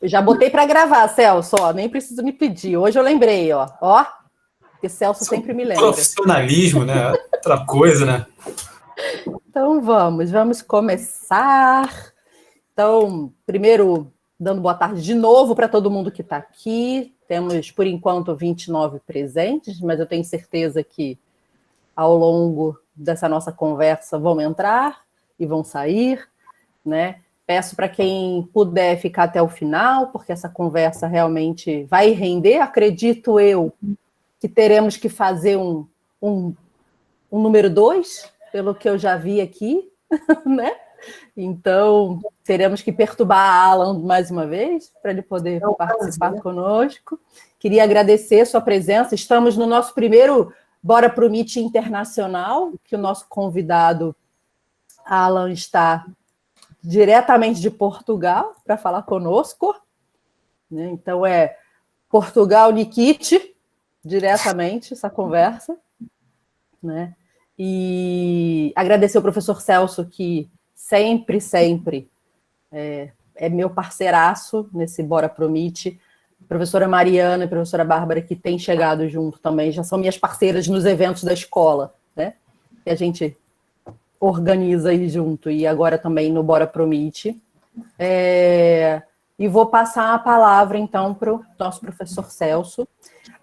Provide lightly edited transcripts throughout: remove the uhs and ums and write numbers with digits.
Já botei para gravar, Celso, ó, nem preciso me pedir. Hoje eu lembrei, ó, que Celso sempre me lembra. Profissionalismo, né? Outra coisa, né? Então vamos começar. Então, primeiro, dando boa tarde de novo para todo mundo que está aqui. Temos, por enquanto, 29 presentes, mas eu tenho certeza que ao longo dessa nossa conversa vão entrar e vão sair, né? Peço para quem puder ficar até o final, porque essa conversa realmente vai render. Acredito eu que teremos que fazer um número 2, pelo que eu já vi aqui, né? Então, teremos que perturbar a Alan mais uma vez, para ele poder participar conosco. Queria agradecer a sua presença. Estamos no nosso primeiro Bora Pro Meet internacional, que o nosso convidado, Alan, está diretamente de Portugal para falar conosco. Então, é Portugal Nikite, diretamente, essa conversa. Né? E agradecer ao professor Celso, que sempre é meu parceiraço nesse Bora Pro Meet. Professora Mariana e professora Bárbara, que têm chegado junto também, já são minhas parceiras nos eventos da escola, né? Que a gente organiza aí junto, e agora também no Bora Pro Meet. E vou passar a palavra, então, para o nosso professor Celso.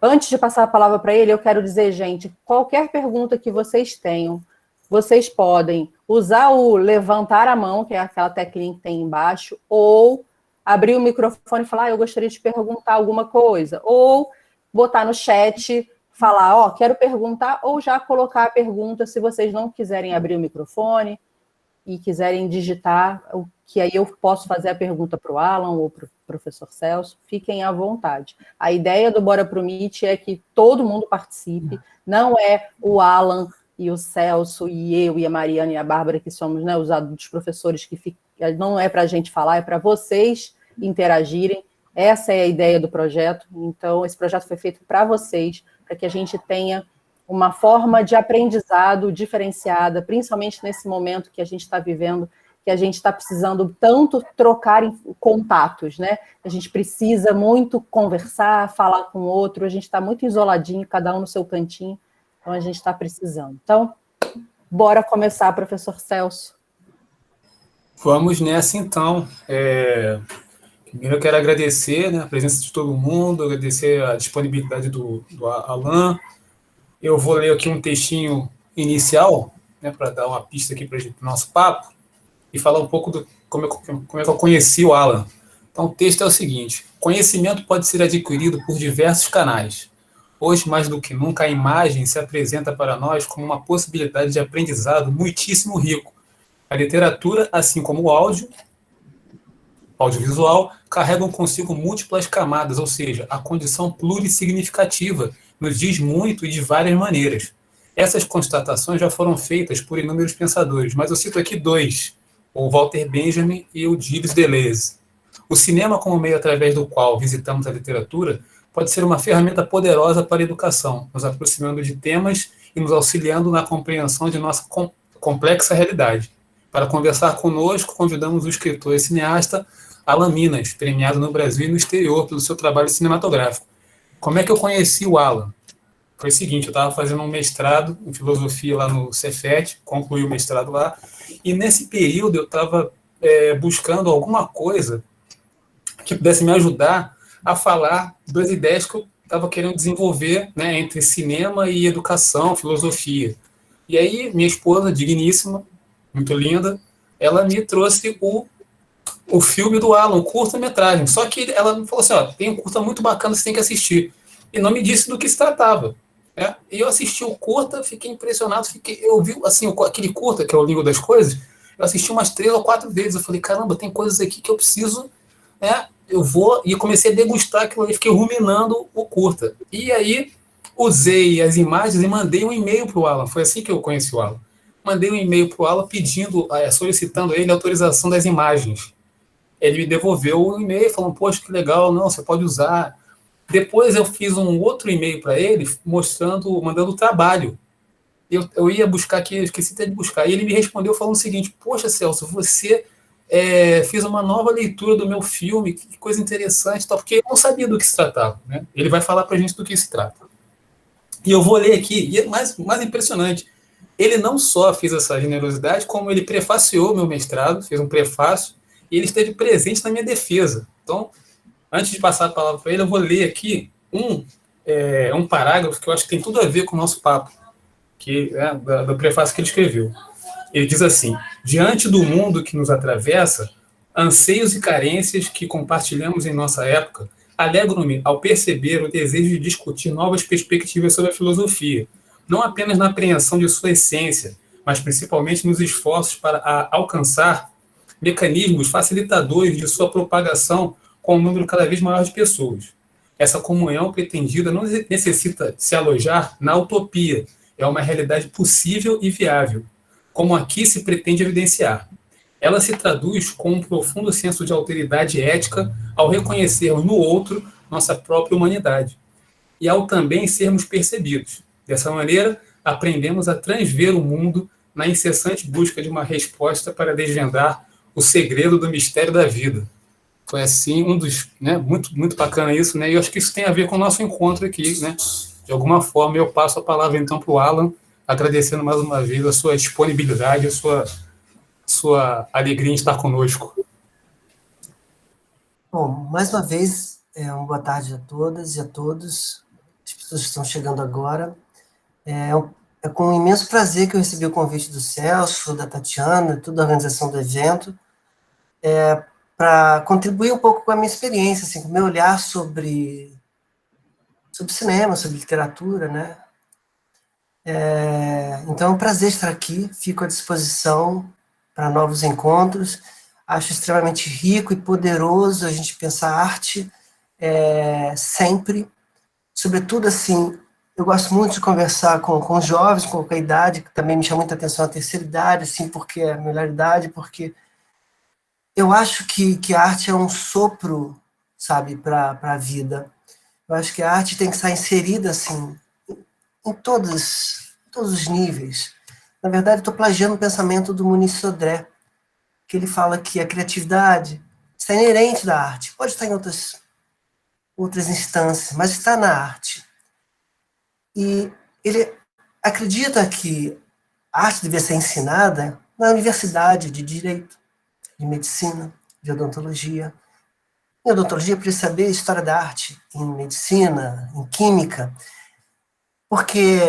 Antes de passar a palavra para ele, eu quero dizer, gente, qualquer pergunta que vocês tenham, vocês podem usar o levantar a mão, que é aquela teclinha que tem embaixo, ou abrir o microfone e falar, eu gostaria de perguntar alguma coisa, ou botar no chat, falar, quero perguntar, ou já colocar a pergunta, se vocês não quiserem abrir o microfone e quiserem digitar, que aí eu posso fazer a pergunta para o Alan ou para o professor Celso, fiquem à vontade. A ideia do Bora Pro Meet é que todo mundo participe, não é o Alan e o Celso e eu e a Mariana e a Bárbara, que somos, né, os adultos professores, que não é para a gente falar, é para vocês interagirem. Essa é a ideia do projeto. Então, esse projeto foi feito para vocês, para que a gente tenha uma forma de aprendizado diferenciada, principalmente nesse momento que a gente está vivendo, que a gente está precisando tanto trocar contatos, né? A gente precisa muito conversar, falar com o outro, a gente está muito isoladinho, cada um no seu cantinho, então a gente está precisando. Então, bora começar, professor Celso. Vamos nessa, então. Primeiro eu quero agradecer, né, a presença de todo mundo, agradecer a disponibilidade do Alan. Eu vou ler aqui um textinho inicial, né, para dar uma pista aqui para o nosso papo, e falar um pouco do como é que eu conheci o Alan. Então, o texto é o seguinte: conhecimento pode ser adquirido por diversos canais. Hoje, mais do que nunca, a imagem se apresenta para nós como uma possibilidade de aprendizado muitíssimo rico. A literatura, assim como o audiovisual, carregam consigo múltiplas camadas, ou seja, a condição plurissignificativa nos diz muito e de várias maneiras. Essas constatações já foram feitas por inúmeros pensadores, mas eu cito aqui dois, o Walter Benjamin e o Gilles Deleuze. O cinema, como meio através do qual visitamos a literatura, pode ser uma ferramenta poderosa para a educação, nos aproximando de temas e nos auxiliando na compreensão de nossa complexa realidade. Para conversar conosco, convidamos o escritor e cineasta Alan Minas, premiado no Brasil e no exterior pelo seu trabalho cinematográfico. Como é que eu conheci o Alan? Foi o seguinte: eu estava fazendo um mestrado em filosofia lá no Cefet, concluí o mestrado lá, e nesse período eu estava buscando alguma coisa que pudesse me ajudar a falar das ideias que eu estava querendo desenvolver, né, entre cinema e educação, filosofia. E aí, minha esposa, digníssima, muito linda, ela me trouxe o filme do Alan, o curta-metragem. Só que ela me falou assim, tem um curta muito bacana, você tem que assistir. E não me disse do que se tratava. Né? E eu assisti o curta, fiquei impressionado, eu vi assim, aquele curta, que é o Língua das Coisas, eu assisti umas 3 ou 4 vezes. Eu falei, caramba, tem coisas aqui que eu preciso, né? Eu vou, e comecei a degustar aquilo ali, fiquei ruminando o curta. E aí, usei as imagens e mandei um e-mail para o Alan. Foi assim que eu conheci o Alan. Mandei um e-mail para o Alan pedindo, solicitando ele a autorização das imagens. Ele me devolveu o e-mail falando, poxa, que legal, não, você pode usar. Depois eu fiz um outro e-mail para ele, mandando o trabalho. Eu ia buscar aqui, eu esqueci até de buscar. E ele me respondeu falando o seguinte: poxa, Celso, você fiz uma nova leitura do meu filme, que coisa interessante, tal, porque eu não sabia do que se tratava, né? Ele vai falar para a gente do que se trata. E eu vou ler aqui, e é mais impressionante, ele não só fez essa generosidade, como ele prefaciou meu mestrado, fez um prefácio, e ele esteve presente na minha defesa. Então, antes de passar a palavra para ele, eu vou ler aqui um parágrafo que eu acho que tem tudo a ver com o nosso papo, que do prefácio que ele escreveu. Ele diz assim: diante do mundo que nos atravessa, anseios e carências que compartilhamos em nossa época, alegro-me ao perceber o desejo de discutir novas perspectivas sobre a filosofia, não apenas na apreensão de sua essência, mas principalmente nos esforços para alcançar mecanismos facilitadores de sua propagação com um número cada vez maior de pessoas. Essa comunhão pretendida não necessita se alojar na utopia, é uma realidade possível e viável, como aqui se pretende evidenciar. Ela se traduz com um profundo senso de alteridade ética ao reconhecermos no outro nossa própria humanidade e ao também sermos percebidos. Dessa maneira, aprendemos a transver o mundo na incessante busca de uma resposta para desvendar o segredo do mistério da vida. Foi assim muito bacana isso, né? E eu acho que isso tem a ver com o nosso encontro aqui, né? De alguma forma, eu passo a palavra então para o Alan, agradecendo mais uma vez a sua disponibilidade, a sua alegria em estar conosco. Bom, mais uma vez, uma boa tarde a todas e a todos, as pessoas que estão chegando agora. É com um imenso prazer que eu recebi o convite do Celso, da Tatiana, toda a organização do evento, para contribuir um pouco com a minha experiência, assim, com o meu olhar sobre cinema, sobre literatura, né? Então é um prazer estar aqui, fico à disposição para novos encontros. Acho extremamente rico e poderoso a gente pensar arte sempre, sobretudo assim, eu gosto muito de conversar com jovens, com a idade, que também me chama muita atenção a terceira idade, assim, porque a melhor idade, porque eu acho que a arte é um sopro, sabe, para a vida. Eu acho que a arte tem que estar inserida, assim, em todos os níveis. Na verdade, estou plagiando o pensamento do Muniz Sodré, que ele fala que a criatividade está inerente da arte. Pode estar em outras instâncias, mas está na arte. E ele acredita que a arte deve ser ensinada na universidade de direito, de medicina, de odontologia. Em odontologia, precisa saber história da arte, em medicina, em química, porque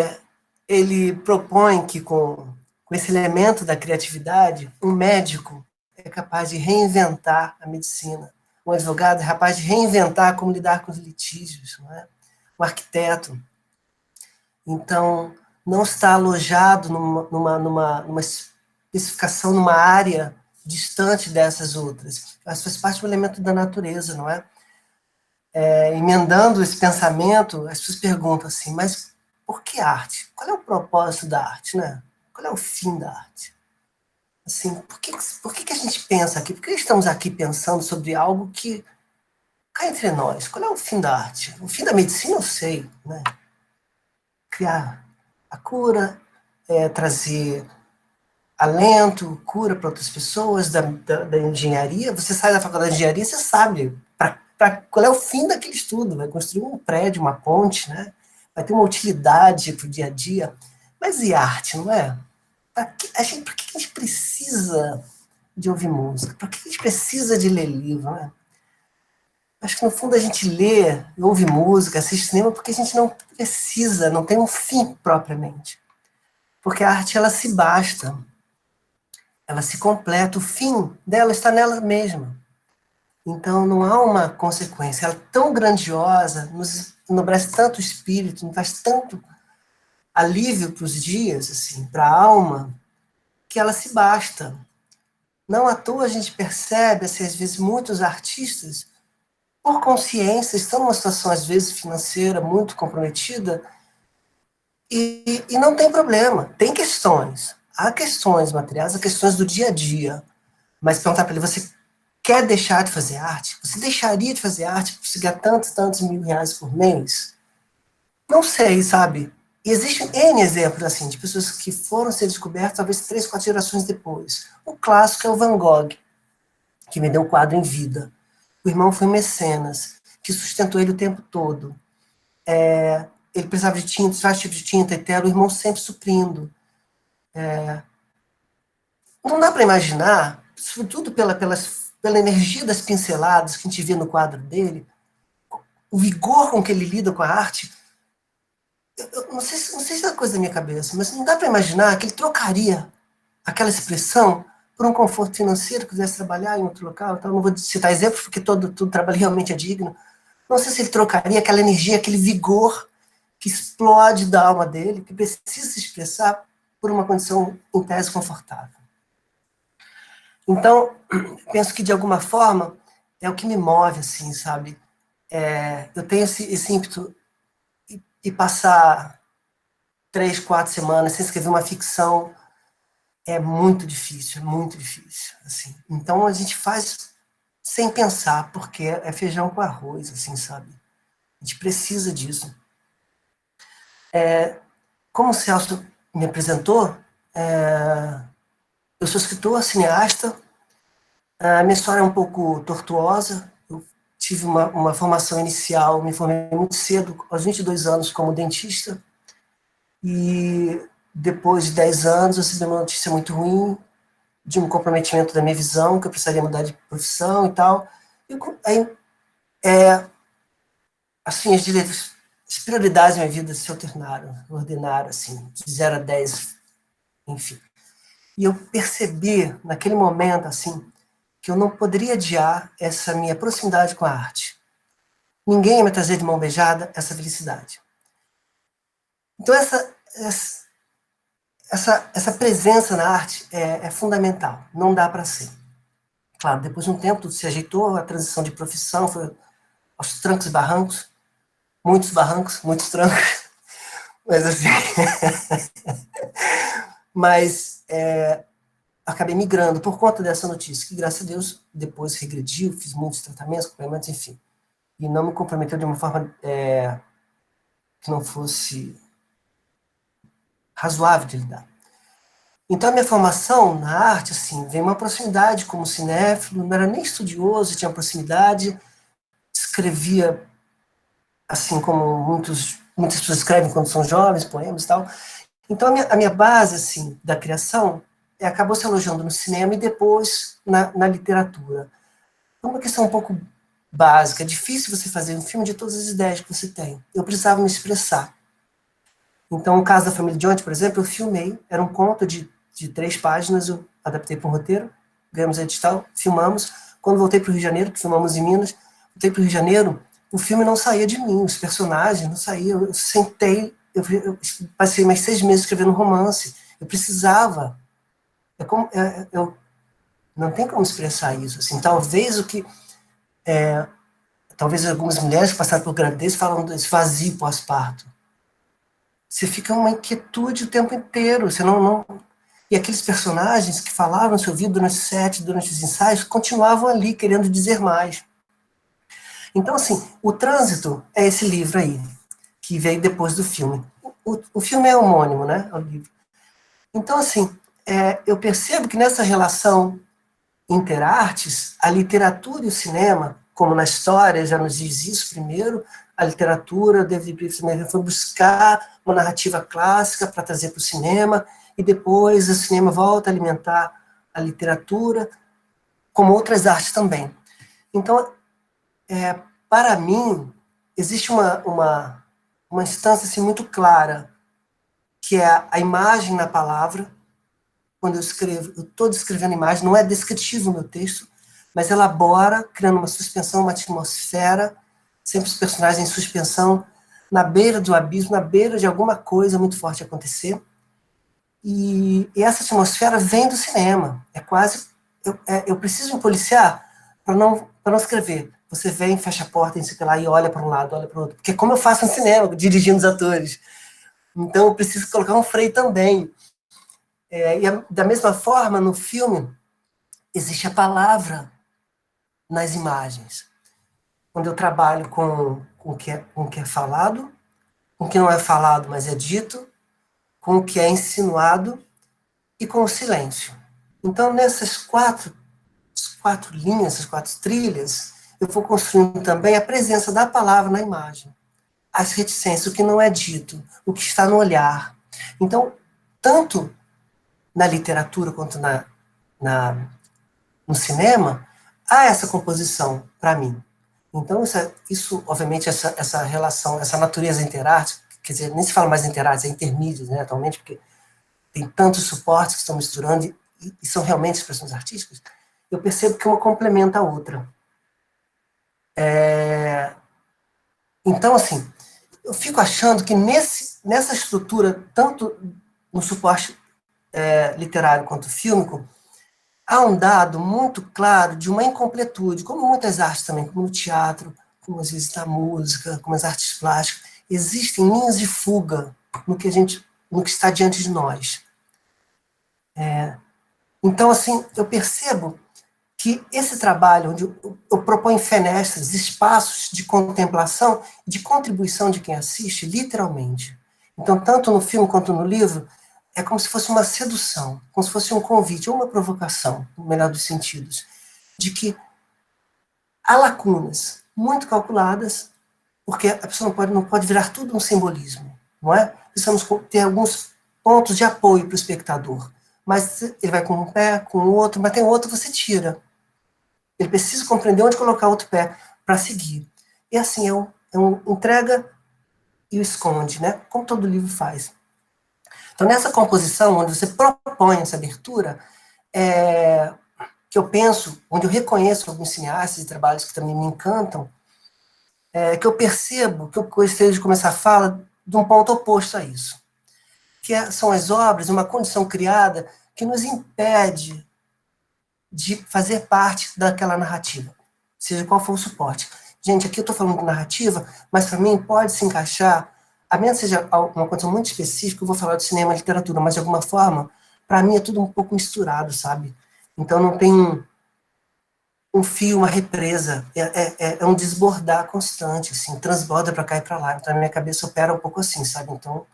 ele propõe que com esse elemento da criatividade, um médico é capaz de reinventar a medicina, um advogado é capaz de reinventar como lidar com os litígios, não é? Um arquiteto. Então, não está alojado numa especificação, numa área distante dessas outras. Mas faz parte do elemento da natureza, não é? Emendando esse pensamento, as pessoas perguntam assim, mas por que arte? Qual é o propósito da arte, né? Qual é o fim da arte? Assim, por que a gente pensa aqui? Por que estamos aqui pensando sobre algo que cá entre nós? Qual é o fim da arte? O fim da medicina eu sei, né? Criar a cura, trazer alento, cura para outras pessoas, da engenharia. Você sai da faculdade de engenharia, você sabe qual é o fim daquele estudo. Vai construir um prédio, uma ponte, né? Vai ter uma utilidade para o dia a dia. Mas e arte, não é? Por que a gente precisa de ouvir música? Por que a gente precisa de ler livro, né? Acho que, no fundo, a gente lê, ouve música, assiste cinema porque a gente não precisa, não tem um fim propriamente. Porque a arte, ela se basta. Ela se completa. O fim dela está nela mesma. Então, não há uma consequência. Ela é tão grandiosa, nos enobrece tanto o espírito, nos traz tanto alívio para os dias, assim, para a alma, que ela se basta. Não à toa a gente percebe, assim, às vezes, muitos artistas, por consciência, estão numa situação, às vezes, financeira muito comprometida e não tem problema. Tem questões. Há questões materiais, há questões do dia a dia. Mas perguntar para ele, você quer deixar de fazer arte? Você deixaria de fazer arte para conseguir tantos mil reais por mês? Não sei, sabe? E existem N exemplos, assim, de pessoas que foram ser descobertas talvez 3, 4 gerações depois. O clássico é o Van Gogh. que me deu o quadro em vida. O irmão foi mecenas, que sustentou ele o tempo todo. Ele precisava de tinta, vários tipos de tinta, etero, o irmão sempre suprindo. Não dá para imaginar, sobretudo pela energia das pinceladas que a gente vê no quadro dele, o vigor com que ele lida com a arte. Eu não sei se é coisa da minha cabeça, mas não dá para imaginar que ele trocaria aquela expressão por um conforto financeiro, quisesse trabalhar em outro local. Então, não vou citar exemplos, porque todo trabalho realmente é digno. Não sei se ele trocaria aquela energia, aquele vigor que explode da alma dele, que precisa se expressar por uma condição, em tese, confortável. Então, penso que, de alguma forma, é o que me move, assim, sabe? Eu tenho esse ímpeto e passar 3, 4 semanas sem escrever uma ficção é muito difícil, assim. Então, a gente faz sem pensar, porque é feijão com arroz, assim, sabe? A gente precisa disso. Como o Celso me apresentou, eu sou escritor, cineasta. A minha história é um pouco tortuosa. Eu tive uma formação inicial, me formei muito cedo, aos 22 anos, como dentista. E depois de 10 anos, eu recebi uma notícia muito ruim, de um comprometimento da minha visão, que eu precisaria mudar de profissão e tal. E aí, assim, as prioridades da minha vida se ordenaram, assim, de 0 a 10, enfim. E eu percebi, naquele momento, assim, que eu não poderia adiar essa minha proximidade com a arte. Ninguém ia me trazer de mão beijada essa felicidade. Então, essa presença na arte é fundamental, não dá para ser. Claro, depois de um tempo tudo se ajeitou, a transição de profissão foi aos trancos e barrancos, muitos barrancos, muitos trancos, mas assim... acabei migrando por conta dessa notícia, que graças a Deus depois regrediu, fiz muitos tratamentos, acompanhamentos, enfim, e não me comprometeu de uma forma que não fosse razoável de lidar. Então, a minha formação na arte, assim, veio uma proximidade como cinéfilo, não era nem estudioso, tinha proximidade, escrevia, assim como muitas pessoas escrevem quando são jovens, poemas e tal. Então, a minha base, assim, da criação acabou se alojando no cinema e depois na literatura. É uma questão um pouco básica, é difícil você fazer um filme de todas as ideias que você tem. Eu precisava me expressar. Então, o caso da Família Jonte, por exemplo, eu filmei, era um conto de 3 páginas, eu adaptei para um roteiro, ganhamos edital, filmamos. Quando voltei para o Rio de Janeiro, que filmamos em Minas, voltei para o Rio de Janeiro, o filme não saía de mim, os personagens não saíam, eu sentei, eu passei mais 6 meses escrevendo um romance, eu precisava, eu não tem como expressar isso, assim, talvez talvez algumas mulheres que passaram por gravidez falam desse vazio pós-parto. Você fica uma inquietude o tempo inteiro, você não... E aqueles personagens que falavam no seu ouvido durante o set, durante os ensaios, continuavam ali, querendo dizer mais. Então, assim, O Trânsito é esse livro aí, que veio depois do filme. O filme é homônimo, né, ao livro. Então, assim, eu percebo que nessa relação interartes, a literatura e o cinema, como na história já nos diz isso primeiro, a literatura, o David Brifman foi buscar uma narrativa clássica para trazer para o cinema, e depois o cinema volta a alimentar a literatura, como outras artes também. Então, para mim, existe uma instância assim, muito clara, que é a imagem na palavra. Quando eu escrevo, eu estou descrevendo imagem, não é descritivo o meu texto, mas elabora, criando uma suspensão, uma atmosfera, sempre os personagens em suspensão, na beira do abismo, na beira de alguma coisa muito forte acontecer. E essa atmosfera vem do cinema. É quase... Eu preciso me policiar para não escrever. Você vem, fecha a porta, lá, e olha para um lado, olha para o outro. Porque é como eu faço no cinema, dirigindo os atores. Então eu preciso colocar um freio também. Da mesma forma, no filme, existe a palavra nas imagens. Quando eu trabalho com o que é falado, com o que não é falado, mas é dito, com o que é insinuado e com o silêncio. Então, nesses quatro 4 linhas, essas 4 trilhas, eu vou construindo também a presença da palavra na imagem. As reticências, o que não é dito, o que está no olhar. Então, tanto na literatura quanto no cinema, há essa composição para mim. Então, isso obviamente, essa relação, essa natureza interarte, quer dizer, nem se fala mais interarte, é intermídio, né, atualmente, porque tem tantos suportes que estão misturando e são realmente expressões artísticas, eu percebo que uma complementa a outra. Então, assim, eu fico achando que nessa estrutura, tanto no suporte literário quanto fílmico, há um dado muito claro de uma incompletude, como muitas artes também, como no teatro, como às vezes na música, como as artes plásticas, existem linhas de fuga no que está diante de nós. Então, assim, eu percebo que esse trabalho, onde eu proponho fenestras, espaços de contemplação e de contribuição de quem assiste, literalmente. Então, tanto no filme quanto no livro, é como se fosse uma sedução, como se fosse um convite, ou uma provocação, no melhor dos sentidos, de que há lacunas muito calculadas, porque a pessoa não pode virar tudo um simbolismo, não é? Precisamos ter alguns pontos de apoio para o espectador, mas ele vai com um pé, com o outro, mas tem outro, você tira. Ele precisa compreender onde colocar outro pé para seguir. E assim, é um entrega e o esconde, né? Como todo livro faz. Então, nessa composição, onde você propõe essa abertura, que eu penso, onde eu reconheço alguns cineastas e trabalhos que também me encantam, que eu percebo que eu gostaria de começar a fala de um ponto oposto a isso. São as obras, uma condição criada que nos impede de fazer parte daquela narrativa, seja qual for o suporte. Gente, aqui eu estou falando de narrativa, mas para mim pode se encaixar, a menos que seja uma condição muito específica, eu vou falar de cinema e literatura, mas de alguma forma, para mim é tudo um pouco misturado, sabe? Então não tem um fio, uma represa, é um desbordar constante, assim, transborda para cá e para lá. Então a minha cabeça opera um pouco assim, sabe? Então,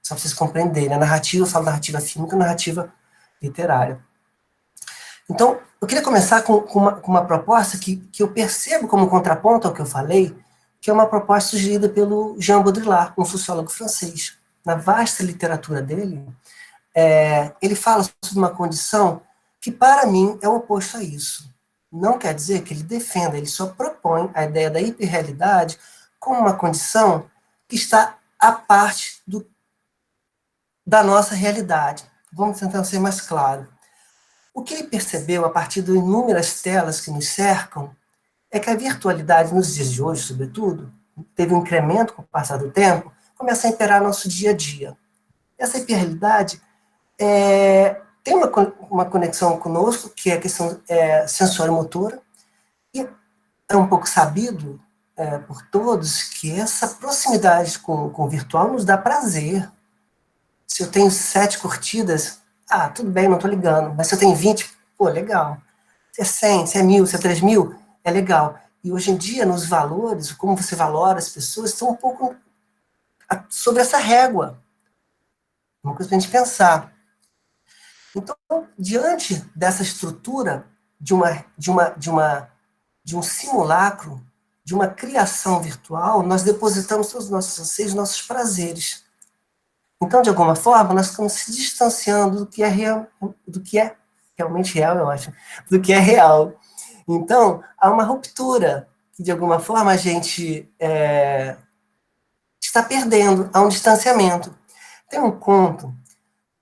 só para vocês compreenderem. A narrativa, eu falo narrativa fílmica, narrativa literária. Então, eu queria começar com uma proposta que eu percebo como contraponto ao que eu falei, que é uma proposta sugerida pelo Jean Baudrillard, um sociólogo francês. Na vasta literatura dele, ele fala sobre uma condição que, para mim, é o oposto a isso. Não quer dizer que ele defenda, ele só propõe a ideia da hiperrealidade como uma condição que está à parte da nossa realidade. Vamos tentar ser mais claro. O que ele percebeu a partir de inúmeras telas que nos cercam é que a virtualidade, nos dias de hoje, sobretudo, teve um incremento com o passar do tempo, começa a imperar nosso dia a dia. Essa hiperrealidade tem uma conexão conosco, que é a questão sensório-motora, e é um pouco sabido por todos que essa proximidade com o virtual nos dá prazer. Se eu tenho 7 curtidas, tudo bem, não estou ligando. Mas se eu tenho 20, pô, legal. Se é 100, se é 1000, se é 3000, é legal. E hoje em dia, nos valores, como você valora as pessoas, estão um pouco sobre essa régua. Uma coisa para a gente pensar. Então, diante dessa estrutura de um simulacro, de uma criação virtual, nós depositamos todos os nossos anseios, nossos prazeres. Então, de alguma forma, nós estamos se distanciando do que é real, do que é realmente real, eu acho, do que é real. Então, há uma ruptura que, de alguma forma, a gente está perdendo, há um distanciamento. Tem um conto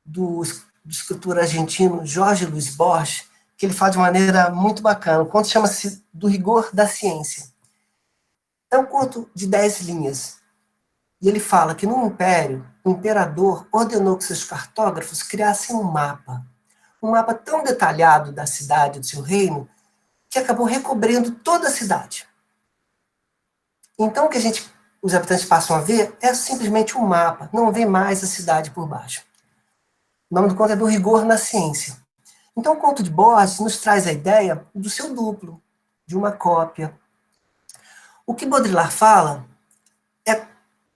do escritor argentino Jorge Luis Borges, que ele fala de maneira muito bacana. O conto chama-se Do Rigor da Ciência. É um conto de 10 linhas. E ele fala que no Império, o imperador ordenou que seus cartógrafos criassem um mapa tão detalhado da cidade, do seu reino, que acabou recobrindo toda a cidade. Então, o que os habitantes passam a ver é simplesmente um mapa, não vê mais a cidade por baixo. O nome do conto é Do Rigor na Ciência. Então, o conto de Borges nos traz a ideia do seu duplo, de uma cópia. O que Baudrillard fala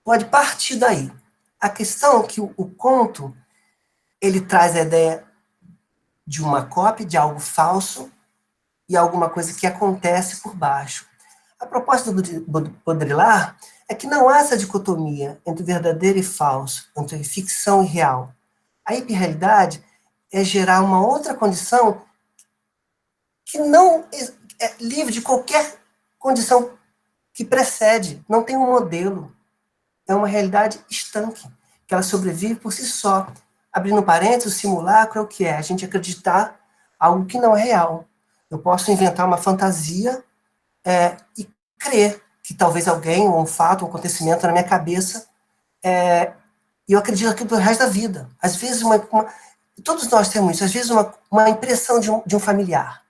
pode partir daí. A questão é que o conto ele traz a ideia de uma cópia, de algo falso, e alguma coisa que acontece por baixo. A proposta do Baudrillard é que não há essa dicotomia entre verdadeiro e falso, entre ficção e real. A hiperrealidade é gerar uma outra condição que não é livre de qualquer condição que precede, não tem um modelo. É uma realidade estanque, que ela sobrevive por si só. Abrindo parênteses, o simulacro é o que é? A gente acreditar algo que não é real. Eu posso inventar uma fantasia e crer que talvez alguém, ou um fato, um acontecimento na minha cabeça, e eu acredito aquilo pelo resto da vida. Às vezes, todos nós temos isso, às vezes uma impressão de um familiar.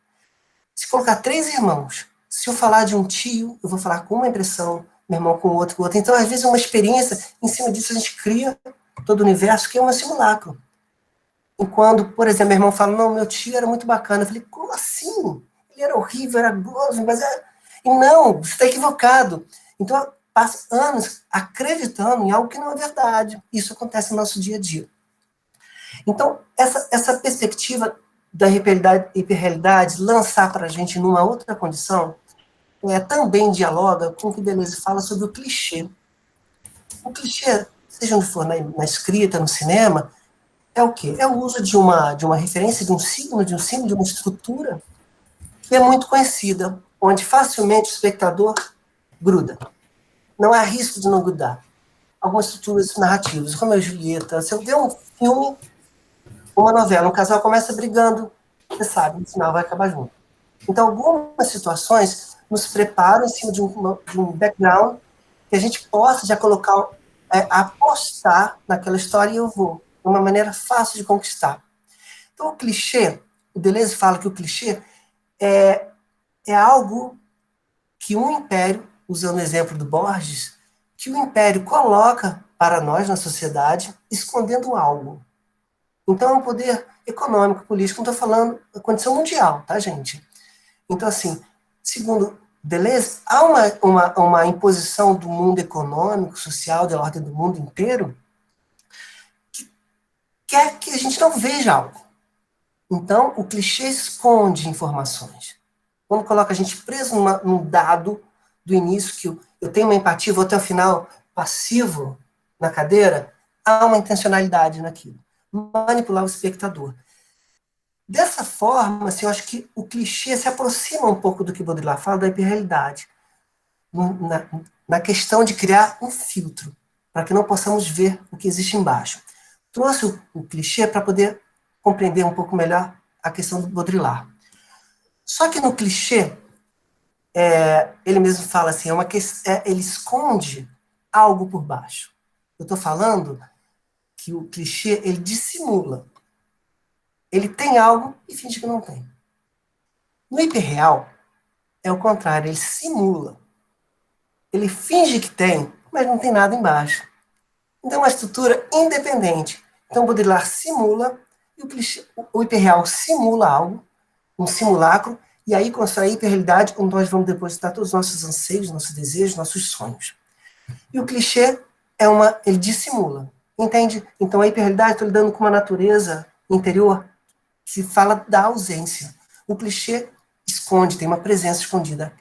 Se colocar 3 irmãos, se eu falar de um tio, eu vou falar com uma impressão, meu irmão com outro, com outro. Então, às vezes, uma experiência, em cima disso a gente cria todo o universo, que é um simulacro. E quando, por exemplo, meu irmão fala, não, meu tio era muito bacana. Eu falei, como assim? Ele era horrível, era grosso, mas era... E não, você está equivocado. Então, eu passo anos acreditando em algo que não é verdade. Isso acontece no nosso dia a dia. Então, essa perspectiva da hiperrealidade lançar para a gente numa outra condição também dialoga com o que Deleuze fala sobre o clichê. O clichê, seja onde for, na escrita, no cinema, é o quê? É o uso de uma referência, de um signo, de uma estrutura que é muito conhecida, onde facilmente o espectador gruda. Não há risco de não grudar. Algumas estruturas narrativas, como a Julieta, se eu ver um filme, uma novela, um casal começa brigando, você sabe, no final vai acabar junto. Então, algumas situações nos preparam em cima de um background que a gente possa já colocar, apostar naquela história e eu vou. De uma maneira fácil de conquistar. Então, o clichê, o Deleuze fala que o clichê é algo que um império, usando o exemplo do Borges, que o império coloca para nós na sociedade, escondendo algo. Então, é um poder econômico, político, não estou falando da condição mundial, tá, gente? Então, assim, segundo Deleuze, há uma imposição do mundo econômico, social, da ordem do mundo inteiro, que quer que a gente não veja algo. Então, o clichê esconde informações. Quando coloca a gente preso num dado do início, que eu tenho uma empatia, vou até o final passivo na cadeira, há uma intencionalidade naquilo. Manipular o espectador. Dessa forma, assim, eu acho que o clichê se aproxima um pouco do que Baudrillard fala da hiperrealidade, na questão de criar um filtro, para que não possamos ver o que existe embaixo. Trouxe o clichê para poder compreender um pouco melhor a questão do Baudrillard. Só que no clichê, ele mesmo fala assim, ele esconde algo por baixo. Eu estou falando que o clichê, ele dissimula. Ele tem algo e finge que não tem. No hiperreal, é o contrário, ele simula. Ele finge que tem, mas não tem nada embaixo. Então, é uma estrutura independente. Então, o Baudrillard simula, e o hiperreal simula algo, um simulacro, e aí constrói a hiperrealidade, onde nós vamos depositar todos os nossos anseios, nossos desejos, nossos sonhos. E o clichê ele dissimula, entende? Então, a hiperrealidade, estou lidando com uma natureza interior que fala da ausência. O clichê esconde, tem uma presença escondida.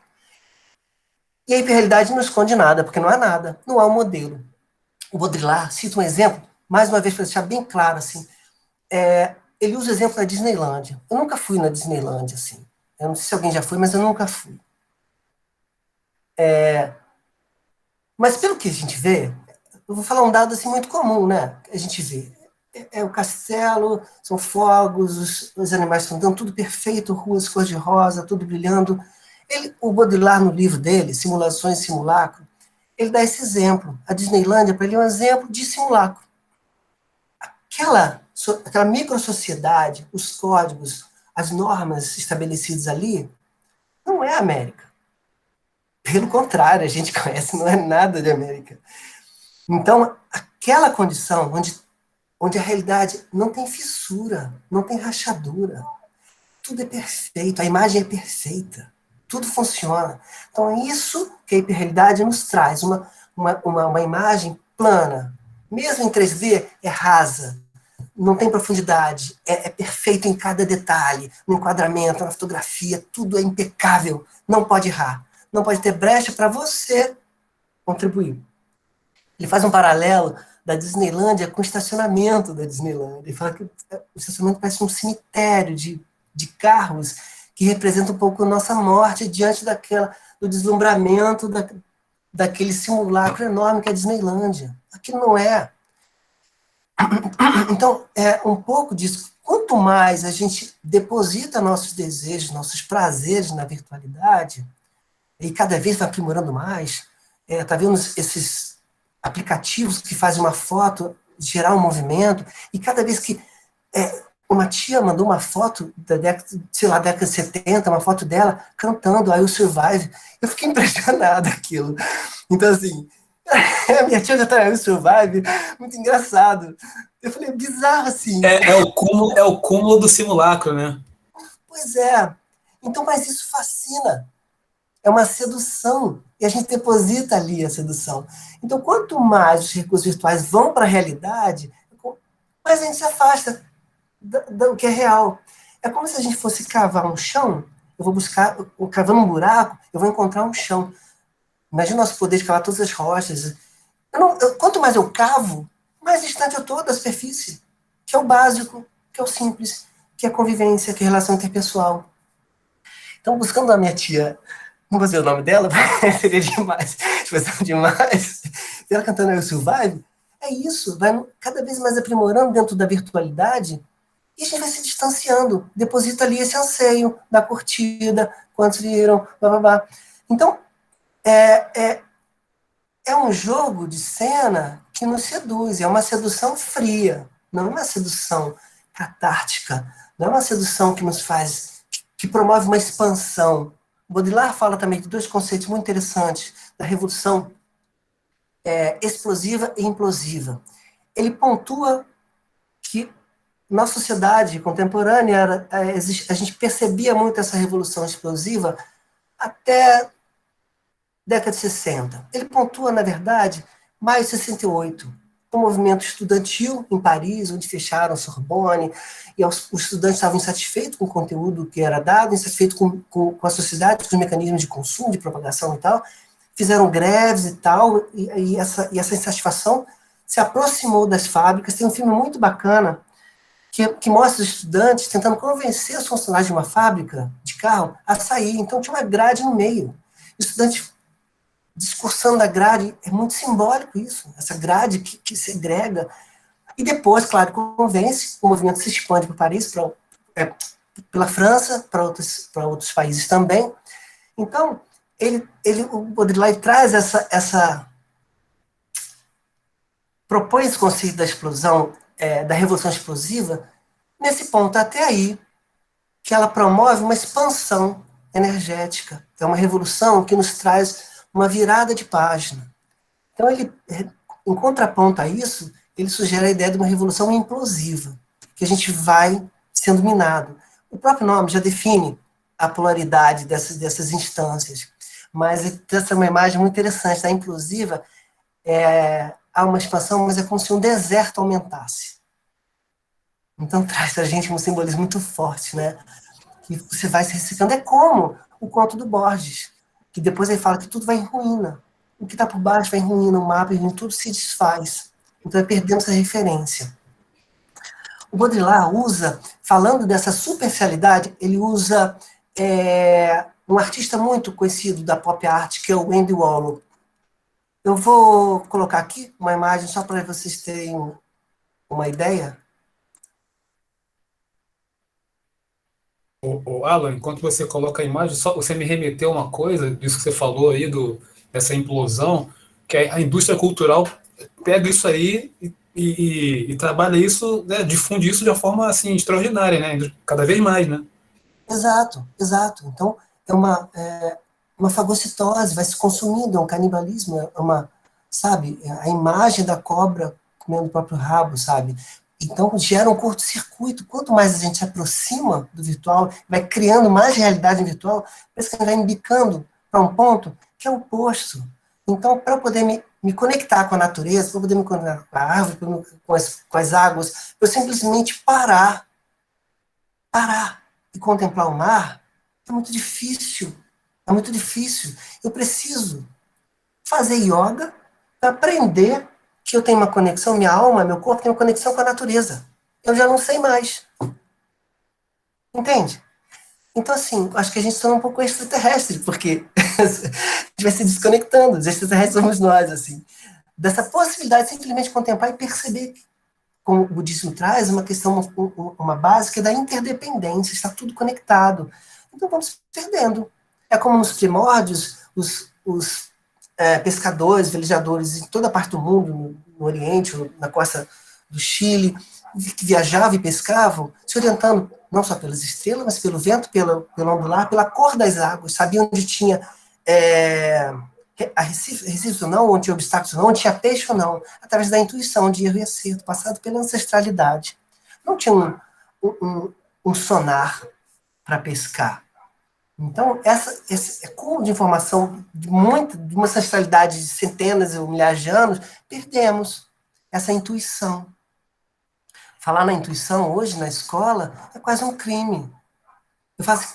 E a hiperrealidade não esconde nada, porque não há nada, não há um modelo. O Baudrillard cita um exemplo, mais uma vez para deixar bem claro, assim, ele usa o exemplo da Disneylândia. Eu nunca fui na Disneylândia, assim. Eu não sei se alguém já foi, mas eu nunca fui. Mas pelo que a gente vê, eu vou falar um dado assim muito comum, né? A gente vê. O castelo, são fogos, os animais estão dando tudo perfeito, ruas cor-de-rosa, tudo brilhando. O Baudrillard, no livro dele, Simulações e Simulacro, ele dá esse exemplo. A Disneylândia, para ele, é um exemplo de simulacro. Aquela microsociedade, os códigos, as normas estabelecidas ali, não é a América. Pelo contrário, a gente conhece, não é nada de América. Então, aquela condição onde a realidade não tem fissura, não tem rachadura, tudo é perfeito, a imagem é perfeita, tudo funciona. Então, é isso que a hiperrealidade nos traz, uma imagem plana, mesmo em 3D, é rasa, não tem profundidade, é perfeito em cada detalhe, no enquadramento, na fotografia, tudo é impecável, não pode errar, não pode ter brecha para você contribuir. Ele faz um paralelo da Disneylândia com o estacionamento da Disneylândia. Ele fala que o estacionamento parece um cemitério de carros que representa um pouco a nossa morte diante do deslumbramento daquele simulacro enorme que é a Disneylândia. Aquilo não é. Então, é um pouco disso. Quanto mais a gente deposita nossos desejos, nossos prazeres na virtualidade, e cada vez vai aprimorando mais, tá vendo esses aplicativos que fazem uma foto gerar um movimento, e cada vez que uma tia mandou uma foto da década de 70, uma foto dela cantando I Will Survive, eu fiquei impressionado com aquilo. Então, assim, minha tia já tá I Will Survive, muito engraçado. Eu falei, é bizarro, assim. É o cúmulo do simulacro, né? Pois é. Então, mas isso fascina. É uma sedução. E a gente deposita ali a sedução. Então, quanto mais os recursos virtuais vão para a realidade, mais a gente se afasta do que é real. É como se a gente fosse cavar um chão, eu vou buscar, cavando um buraco, eu vou encontrar um chão. Imagina o nosso poder de cavar todas as rochas. Quanto mais eu cavo, mais distante eu estou da superfície, que é o básico, que é o simples, que é a convivência, que é a relação interpessoal. Então, buscando a minha tia, não vou dizer o nome dela, seria demais, demais. E ela cantando Eu Survive, é isso, vai cada vez mais aprimorando dentro da virtualidade, e a gente vai se distanciando, deposita ali esse anseio da curtida, quantos viram, blá, blá, blá. Então, é um jogo de cena que nos seduz, é uma sedução fria, não é uma sedução catártica, não é uma sedução que nos faz, que promove uma expansão. Baudrillard fala também de dois conceitos muito interessantes, da revolução explosiva e implosiva. Ele pontua que na sociedade contemporânea a gente percebia muito essa revolução explosiva até década de 60. Ele pontua, na verdade, maio de 68, um movimento estudantil em Paris, onde fecharam a Sorbonne, e os estudantes estavam insatisfeitos com o conteúdo que era dado, insatisfeitos com a sociedade, com os mecanismos de consumo, de propagação e tal, fizeram greves e tal, e essa insatisfação se aproximou das fábricas. Tem um filme muito bacana que mostra os estudantes tentando convencer os funcionários de uma fábrica de carro a sair. Então tinha uma grade no meio. Estudantes discursando da grade, é muito simbólico isso, essa grade que segrega. E depois, claro, convence, o movimento se expande para Paris, pela França, para outros países também. Então, o Baudrillard traz propõe esse conceito da explosão, da revolução explosiva, nesse ponto até aí, que ela promove uma expansão energética. É uma revolução que nos traz uma virada de página. Então, em contraponto a isso, ele sugere a ideia de uma revolução implosiva, que a gente vai sendo minado. O próprio nome já define a polaridade dessas instâncias, mas essa é uma imagem muito interessante. Da implosiva, há uma expansão, mas é como se um deserto aumentasse. Então, traz para a gente um simbolismo muito forte, né? Que você vai se ressecando. É como o conto do Borges, que depois ele fala que tudo vai em ruína. O que está por baixo vai em ruína, o mapa, tudo se desfaz. Então, é perdendo essa referência. O Baudrillard usa, falando dessa superficialidade, ele usa um artista muito conhecido da pop art, que é o Andy Warhol. Eu vou colocar aqui uma imagem só para vocês terem uma ideia. Alan, enquanto você coloca a imagem, só você me remeteu uma coisa, disso que você falou aí, dessa implosão, que a indústria cultural pega isso aí e trabalha isso, né, difunde isso de uma forma assim, extraordinária, né, cada vez mais, né? Exato. Então, é uma fagocitose, vai se consumindo, é um canibalismo, sabe, a imagem da cobra comendo o próprio rabo, sabe? Então, gera um curto-circuito. Quanto mais a gente se aproxima do virtual, vai criando mais realidade virtual, parece que a gente vai embicando para um ponto que é o oposto. Então, para eu poder me conectar com a natureza, para eu poder me conectar com a árvore, com as águas, eu simplesmente parar e contemplar o mar, é muito difícil. É muito difícil. Eu preciso fazer yoga para aprender que eu tenho uma conexão, minha alma, meu corpo tem uma conexão com a natureza. Eu já não sei mais. Entende? Então, assim, acho que a gente está um pouco extraterrestre, porque a gente vai se desconectando. Os extraterrestres somos nós, assim. Dessa possibilidade de simplesmente contemplar e perceber, como o budismo traz, uma questão, uma base que é da interdependência, está tudo conectado. Então vamos perdendo. É como nos primórdios, os pescadores, velejadores em toda a parte do mundo, no Oriente, na costa do Chile, que viajavam e pescavam, se orientando não só pelas estrelas, mas pelo vento, pelo ondular, pela cor das águas, sabiam onde tinha recifes ou não, onde tinha obstáculos ou não, onde tinha peixe ou não, através da intuição de erro e acerto, passado pela ancestralidade. Não tinha um sonar para pescar. Então, esse acúmulo de informação de uma ancestralidade de centenas ou milhares de anos, perdemos essa intuição. Falar na intuição hoje, na escola, é quase um crime. Eu falo assim,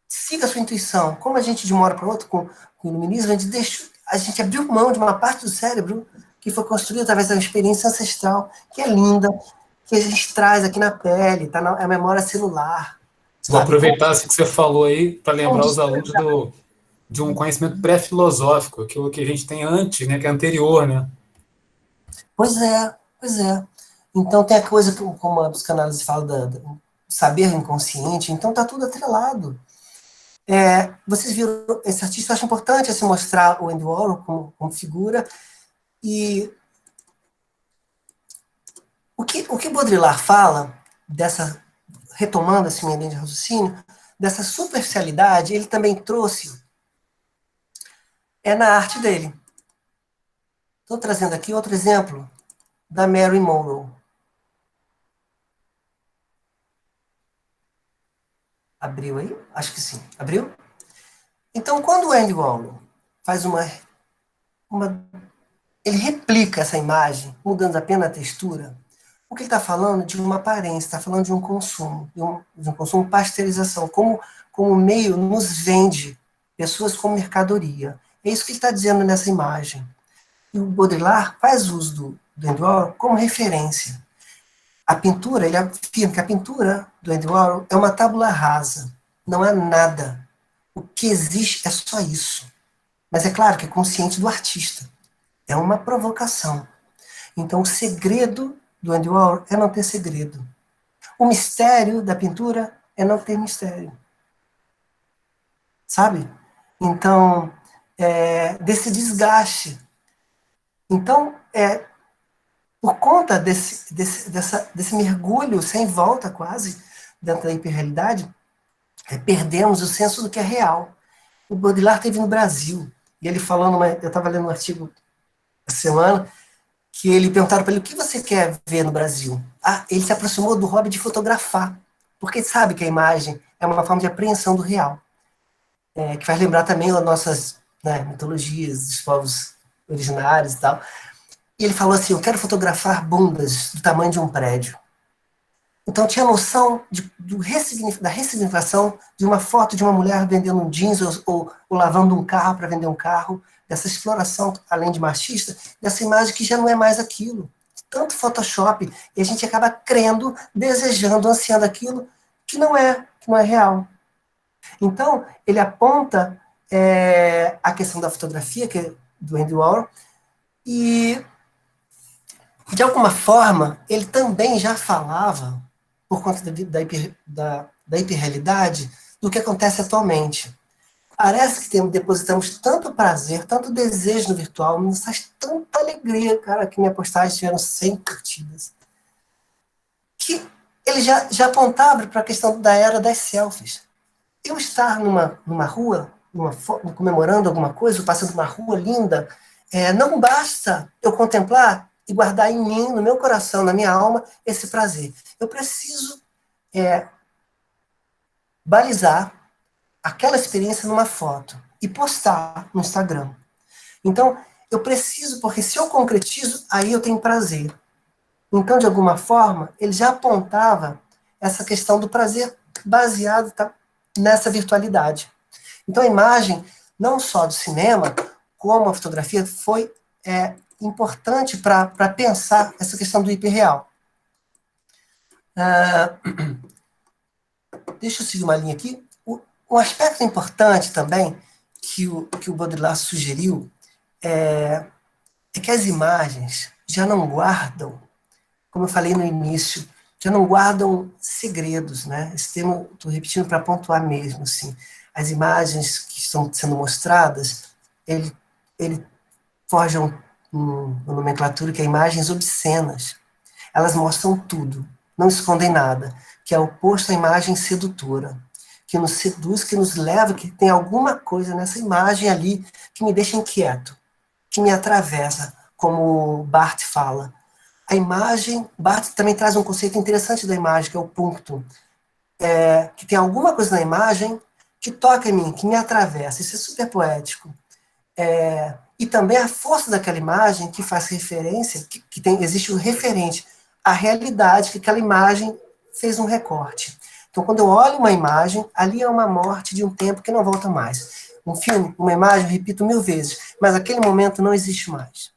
siga a sua intuição. Como a gente de uma hora para outra, com o iluminismo, a gente abriu mão de uma parte do cérebro que foi construída através da experiência ancestral, que é linda, que a gente traz aqui na pele, tá é a memória celular. Vou Sabe? aproveitar isso que você falou aí para lembrar os alunos de um conhecimento pré-filosófico, aquilo que a gente tem antes, né, que é anterior, né? Pois é, pois é. Então tem a coisa, como a psicanálise fala, do saber inconsciente, então tá tudo atrelado. Vocês viram, esse artista, eu acho importante se mostrar o Andy Warhol como figura, e o que Baudrillard fala, retomando assim, minha linha de raciocínio, dessa superficialidade, ele também trouxe na arte dele. Estou trazendo aqui outro exemplo da Mary Monroe. Abriu aí? Acho que sim. Abriu? Então, quando o Andy Warhol faz ele replica essa imagem, mudando apenas a textura, o que ele está falando de uma aparência, está falando de um consumo, de um consumo pasteurização, como o meio nos vende pessoas como mercadoria. É isso que ele está dizendo nessa imagem. E o Baudrillard faz uso do Andy Warhol como referência. A pintura, ele afirma que a pintura do Andy Warhol é uma tábula rasa, não é nada. O que existe é só isso. Mas é claro que é consciente do artista. É uma provocação. Então, o segredo do Andy Warhol é não ter segredo. O mistério da pintura é não ter mistério. Sabe? Então, desse desgaste. Então, por conta desse mergulho sem volta quase, dentro da hiperrealidade, perdemos o senso do que é real. O Baudrillard esteve no Brasil, e ele falando, eu estava lendo um artigo essa semana, que ele perguntaram para ele, o que você quer ver no Brasil? Ele se aproximou do hobby de fotografar, porque sabe que a imagem é uma forma de apreensão do real, que faz lembrar também as nossas mitologias dos povos originários e tal. E ele falou assim, eu quero fotografar bundas do tamanho de um prédio. Então tinha a noção da ressignificação de uma foto de uma mulher vendendo um jeans ou lavando um carro para vender um carro, dessa exploração, além de machista, dessa imagem que já não é mais aquilo. Tanto Photoshop, e a gente acaba crendo, desejando, ansiando aquilo que não é real. Então, ele aponta a questão da fotografia, que é do Andy Warhol, e, de alguma forma, ele também já falava, por conta da hiperrealidade, do que acontece atualmente. Parece que depositamos tanto prazer, tanto desejo no virtual, nos faz tanta alegria, cara, que minha postagem tiveram 100 curtidas. Que ele já apontava para a questão da era das selfies. Eu estar numa rua, comemorando alguma coisa, passando uma rua linda, não basta eu contemplar e guardar em mim, no meu coração, na minha alma, esse prazer. Eu preciso balizar aquela experiência numa foto e postar no Instagram. Então, eu preciso, porque se eu concretizo, aí eu tenho prazer. Então, de alguma forma, ele já apontava essa questão do prazer baseado nessa virtualidade. Então, a imagem, não só do cinema, como a fotografia, foi importante para pensar essa questão do hiperreal. Deixa eu seguir uma linha aqui. Um aspecto importante também que o Baudrillard sugeriu é que as imagens já não guardam, como eu falei no início, já não guardam segredos, né? Esse termo, estou repetindo para pontuar mesmo, assim. As imagens que estão sendo mostradas, ele forja uma nomenclatura que é imagens obscenas. Elas mostram tudo, não escondem nada, que é oposto à imagem sedutora, que nos seduz, que nos leva, que tem alguma coisa nessa imagem ali que me deixa inquieto, que me atravessa, como Barthes fala. A imagem, Barthes também traz um conceito interessante da imagem, que é o punctum, que tem alguma coisa na imagem que toca em mim, que me atravessa. Isso é super poético. E também a força daquela imagem que faz referência, existe o referente, a realidade que aquela imagem fez um recorte. Então, quando eu olho uma imagem, ali é uma morte de um tempo que não volta mais. Um filme, uma imagem, eu repito 1000 vezes, mas aquele momento não existe mais.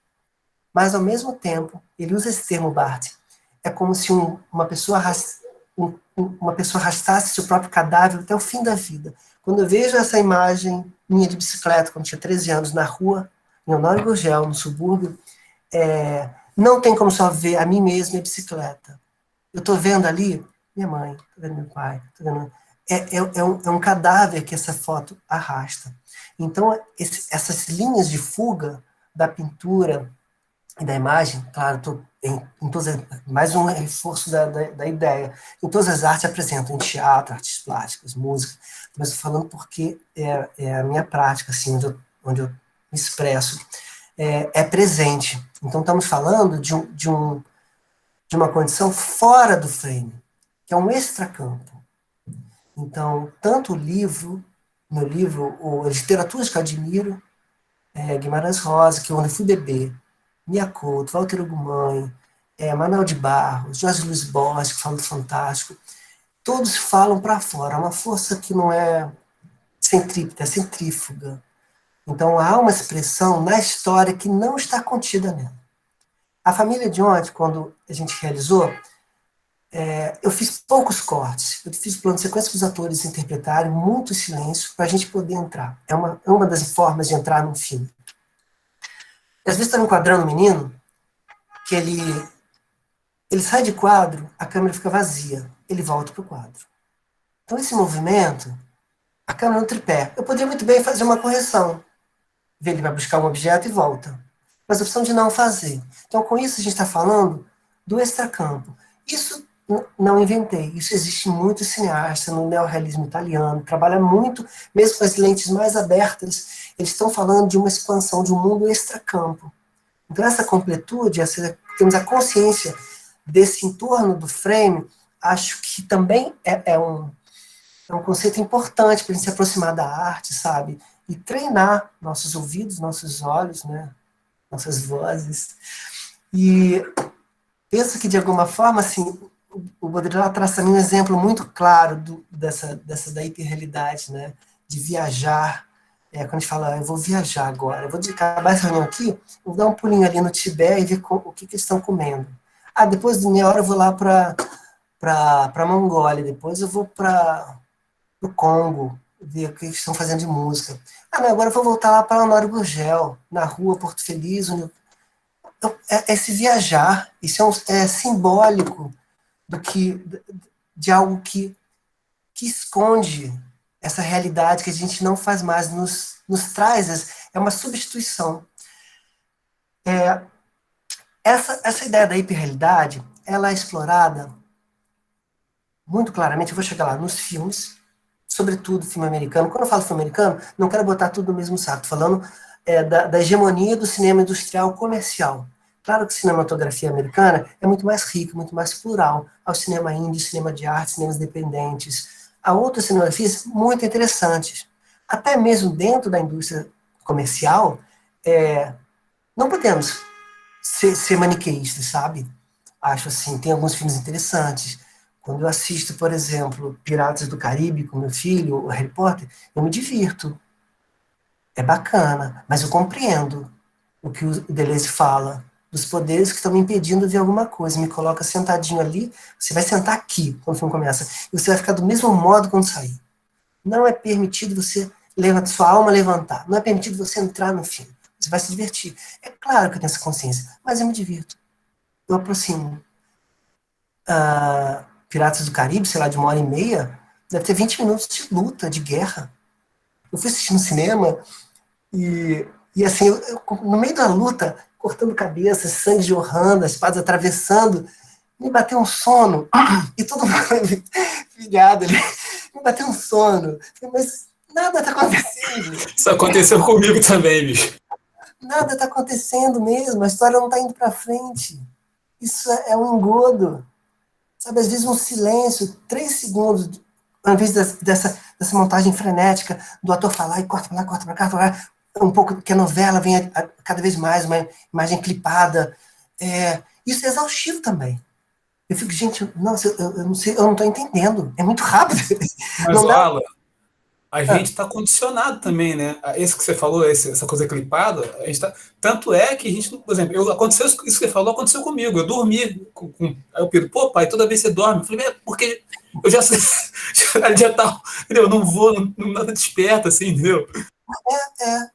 Mas, ao mesmo tempo, ele usa esse termo, Barthes, é como se uma pessoa arrastasse seu próprio cadáver até o fim da vida. Quando eu vejo essa imagem minha de bicicleta, quando tinha 13 anos, na rua, em Honório Gurgel, no subúrbio, não tem como só ver a mim mesmo e a bicicleta. Eu estou vendo ali minha mãe, estou vendo meu pai, estou vendo... É um cadáver que essa foto arrasta. Então, essas linhas de fuga da pintura e da imagem, claro, mais um reforço da ideia. Em todas as artes apresentam, em teatro, artes plásticas, música, mas estou falando porque é a minha prática, assim, onde eu me expresso, é presente. Então, estamos falando de uma condição fora do frame, que é um extracampo. Então, tanto meu livro, ou as literaturas que eu admiro, Guimarães Rosa, que é onde eu fui beber, Mia Couto, Walter Ugumãe, Manuel de Barros, Jorge Luiz Borges, que fala do Fantástico, todos falam para fora, uma força que não é centrípeta, é centrífuga. Então há uma expressão na história que não está contida nela. A Família de ontem, quando a gente realizou, eu fiz poucos cortes, eu fiz plano de sequência para os atores interpretarem, muito silêncio, para a gente poder entrar. É uma das formas de entrar num filme. Às vezes está enquadrando um menino, que ele sai de quadro, a câmera fica vazia, ele volta para o quadro. Então esse movimento, a câmera no tripé, eu poderia muito bem fazer uma correção, ver ele vai buscar um objeto e volta, mas a opção de não fazer. Então com isso a gente está falando do extracampo. Isso não inventei, isso existe muito cineasta no neorrealismo italiano, trabalha muito, mesmo com as lentes mais abertas, eles estão falando de uma expansão de um mundo extracampo. Então essa completude, temos a consciência desse entorno do frame, acho que também é um conceito importante para a gente se aproximar da arte, sabe? E treinar nossos ouvidos, nossos olhos, né? Nossas vozes. E penso que, de alguma forma, assim, o Baudrillard traz também um exemplo muito claro dessa da hiperrealidade, né? De viajar. Quando a gente fala, eu vou viajar agora, eu vou acabar essa reunião aqui, vou dar um pulinho ali no Tibete e ver o que eles estão comendo. Depois de meia hora eu vou lá para a Mongólia, depois eu vou para o Congo, ver o que eles estão fazendo de música. Não, agora eu vou voltar lá para Honório Gurgel, na rua Porto Feliz. Então, esse viajar, isso é simbólico de algo que esconde essa realidade que a gente não faz mais, nos traz, é uma substituição. Essa ideia da hiperrealidade, ela é explorada muito claramente, eu vou chegar lá, nos filmes, sobretudo filme americano. Quando eu falo filme americano, não quero botar tudo no mesmo saco, estou falando da hegemonia do cinema industrial comercial. Claro que a cinematografia americana é muito mais rica, muito mais plural, ao cinema indie, cinema de arte, cinemas independentes, há outras cinematografas muito interessantes. Até mesmo dentro da indústria comercial, Não podemos ser maniqueístas, sabe? Acho assim, tem alguns filmes interessantes. Quando eu assisto, por exemplo, Piratas do Caribe com meu filho, ou Harry Potter, eu me divirto. É bacana, mas eu compreendo o que o Deleuze fala dos poderes que estão me impedindo de ver alguma coisa. Me coloca sentadinho ali, você vai sentar aqui quando o filme começa, e você vai ficar do mesmo modo quando sair. Não é permitido você levantar, sua alma levantar. Não é permitido você entrar no filme. Você vai se divertir. É claro que eu tenho essa consciência, mas eu me divirto. Eu aproximo. Piratas do Caribe, sei lá, de 1h30, deve ter 20 minutos de luta, de guerra. Eu fui assistir no cinema e assim, no meio da luta, cortando cabeças, sangue jorrando, as espadas atravessando, me bateu um sono, e todo mundo pilhado ali, me bateu um sono, mas nada está acontecendo. Isso aconteceu comigo também, bicho. Nada está acontecendo mesmo, a história não está indo para frente. Isso é um engodo. Sabe, às vezes um silêncio, 3 segundos, ao invés dessa montagem frenética do ator falar e corta para lá, corta para cá, um pouco que a novela venha cada vez mais, uma imagem clipada. Isso é exaustivo também. Eu fico, gente, nossa, eu não sei, eu não estou entendendo. É muito rápido. Mas, Não dá. Alan, a gente está condicionado também, né? Esse que você falou, essa coisa clipada, a gente tá, tanto é que a gente, por exemplo, aconteceu isso que você falou, aconteceu comigo. Eu dormi, aí eu Pedro, pô, pai, toda vez você dorme. Eu falei, porque eu já tá, entendeu? Eu não vou, não nada desperta, assim, entendeu?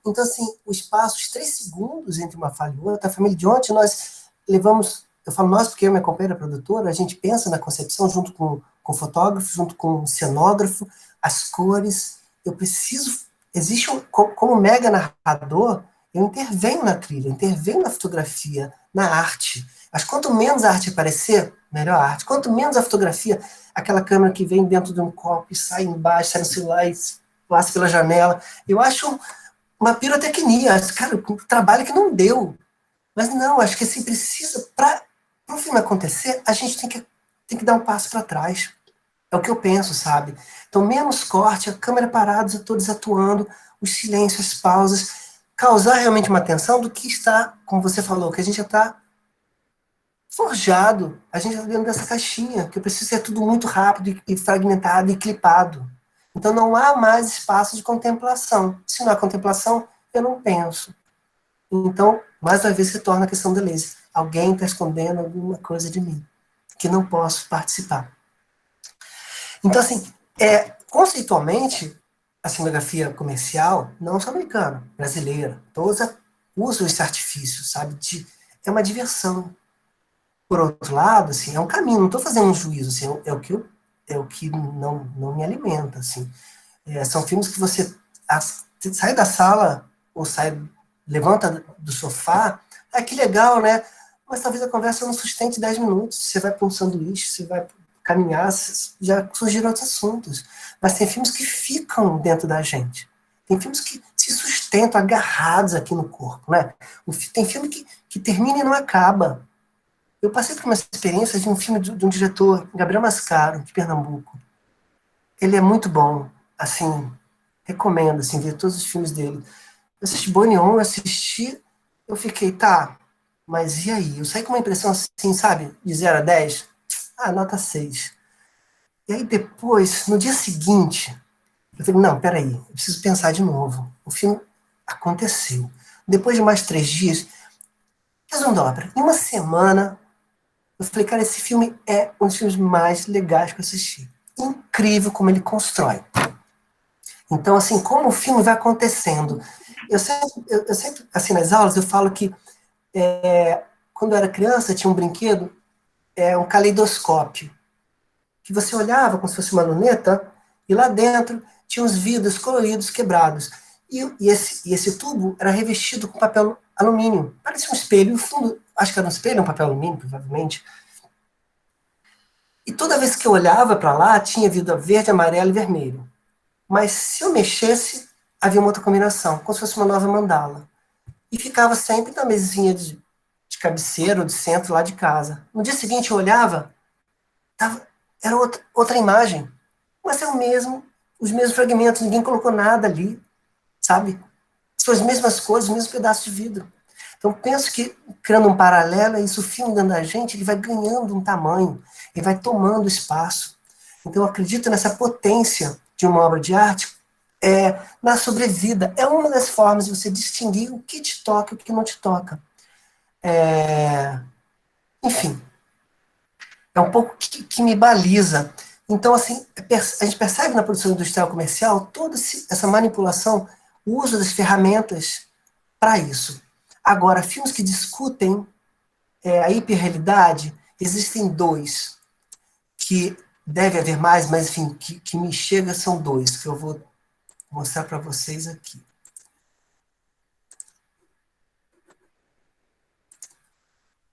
Então, assim, o espaço, os 3 segundos entre uma falha e outra, a família de ontem, nós levamos, eu falo nós porque eu e minha companheira produtora, a gente pensa na concepção junto com o fotógrafo, junto com o cenógrafo, as cores. Eu preciso, existe como mega narrador, eu intervenho na trilha, intervenho na fotografia, na arte. Mas quanto menos a arte aparecer, melhor a arte. Quanto menos a fotografia, aquela câmera que vem dentro de um copo e sai embaixo, sai no celular e passa pela janela. Eu acho uma pirotecnia, cara, um trabalho que não deu. Mas não, acho que assim, precisa, para o filme acontecer, a gente tem que dar um passo para trás. É o que eu penso, sabe? Então, menos corte, a câmera parada, os atores atuando, os silêncios, as pausas, causar realmente uma tensão do que está, como você falou, que a gente já está forjado, a gente está dentro dessa caixinha, que precisa ser tudo muito rápido e fragmentado e clipado. Então não há mais espaço de contemplação. Se não há contemplação, eu não penso. Então, mais uma vez, se torna a questão da Deleuze. Alguém está escondendo alguma coisa de mim, que não posso participar. Então, assim, conceitualmente, a cinematografia comercial, não só americana, brasileira, todos usam esse artifício, sabe? É uma diversão. Por outro lado, assim, é um caminho, não estou fazendo um juízo, assim, é o que não me alimenta, assim. São filmes que você sai da sala ou levanta do sofá, que legal, né? Mas talvez a conversa não sustente 10 minutos, você vai para um sanduíche, você vai caminhar, já surgiram outros assuntos. Mas tem filmes que ficam dentro da gente. Tem filmes que se sustentam agarrados aqui no corpo, né? Tem filme que termina e não acaba. Eu passei por uma experiência de um filme de um diretor, Gabriel Mascaro, de Pernambuco. Ele é muito bom, assim, recomendo, assim, ver todos os filmes dele. Eu assisti Bonion, eu fiquei, tá, mas e aí? Eu saí com uma impressão assim, sabe, de 0 a 10, nota 6. E aí depois, no dia seguinte, eu falei, não, peraí, eu preciso pensar de novo. O filme aconteceu. Depois de mais 3 dias, resumo da ópera. Em uma semana, eu falei, cara, esse filme é um dos filmes mais legais que eu assisti. Incrível como ele constrói. Então, assim, como o filme vai acontecendo. Eu sempre assim, nas aulas, eu falo que quando eu era criança, tinha um brinquedo, um caleidoscópio, que você olhava como se fosse uma luneta, e lá dentro tinha uns vidros coloridos quebrados. E esse tubo era revestido com papel alumínio. Parecia um espelho. E o fundo, acho que era um espelho, um papel alumínio, provavelmente. E toda vez que eu olhava para lá, tinha vidro verde, amarelo e vermelho. Mas se eu mexesse, havia uma outra combinação, como se fosse uma nova mandala. E ficava sempre na mesinha de cabeceira ou de centro lá de casa. No dia seguinte eu olhava, era outra imagem. Mas é os mesmos fragmentos, ninguém colocou nada ali, sabe? são as mesmas cores, os mesmos pedaços de vidro. Então, penso que, criando um paralelo, isso, o filme dentro da gente, ele vai ganhando um tamanho, ele vai tomando espaço. Então, eu acredito nessa potência de uma obra de arte na sobrevida. É uma das formas de você distinguir o que te toca e o que não te toca. Enfim, é um pouco que me baliza. Então, assim, a gente percebe na produção industrial comercial toda essa manipulação, o uso das ferramentas para isso. Agora, filmes que discutem a hiperrealidade, existem dois, que deve haver mais, mas, enfim, que me chega são dois, que eu vou mostrar para vocês aqui.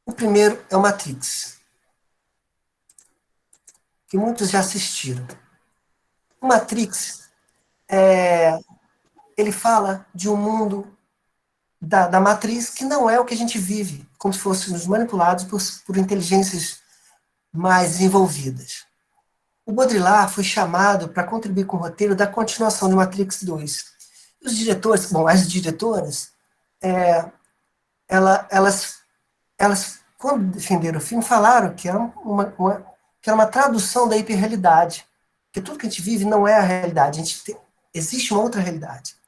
O primeiro é o Matrix, que muitos já assistiram. O Matrix, ele fala de um mundo da matriz que não é o que a gente vive, como se fôssemos manipulados por inteligências mais desenvolvidas. O Baudrillard foi chamado para contribuir com o roteiro da continuação de Matrix 2. Os diretores, as diretoras, elas, quando defenderam o filme, falaram que era uma tradução da hiperrealidade, que tudo que a gente vive não é a realidade, existe uma outra realidade.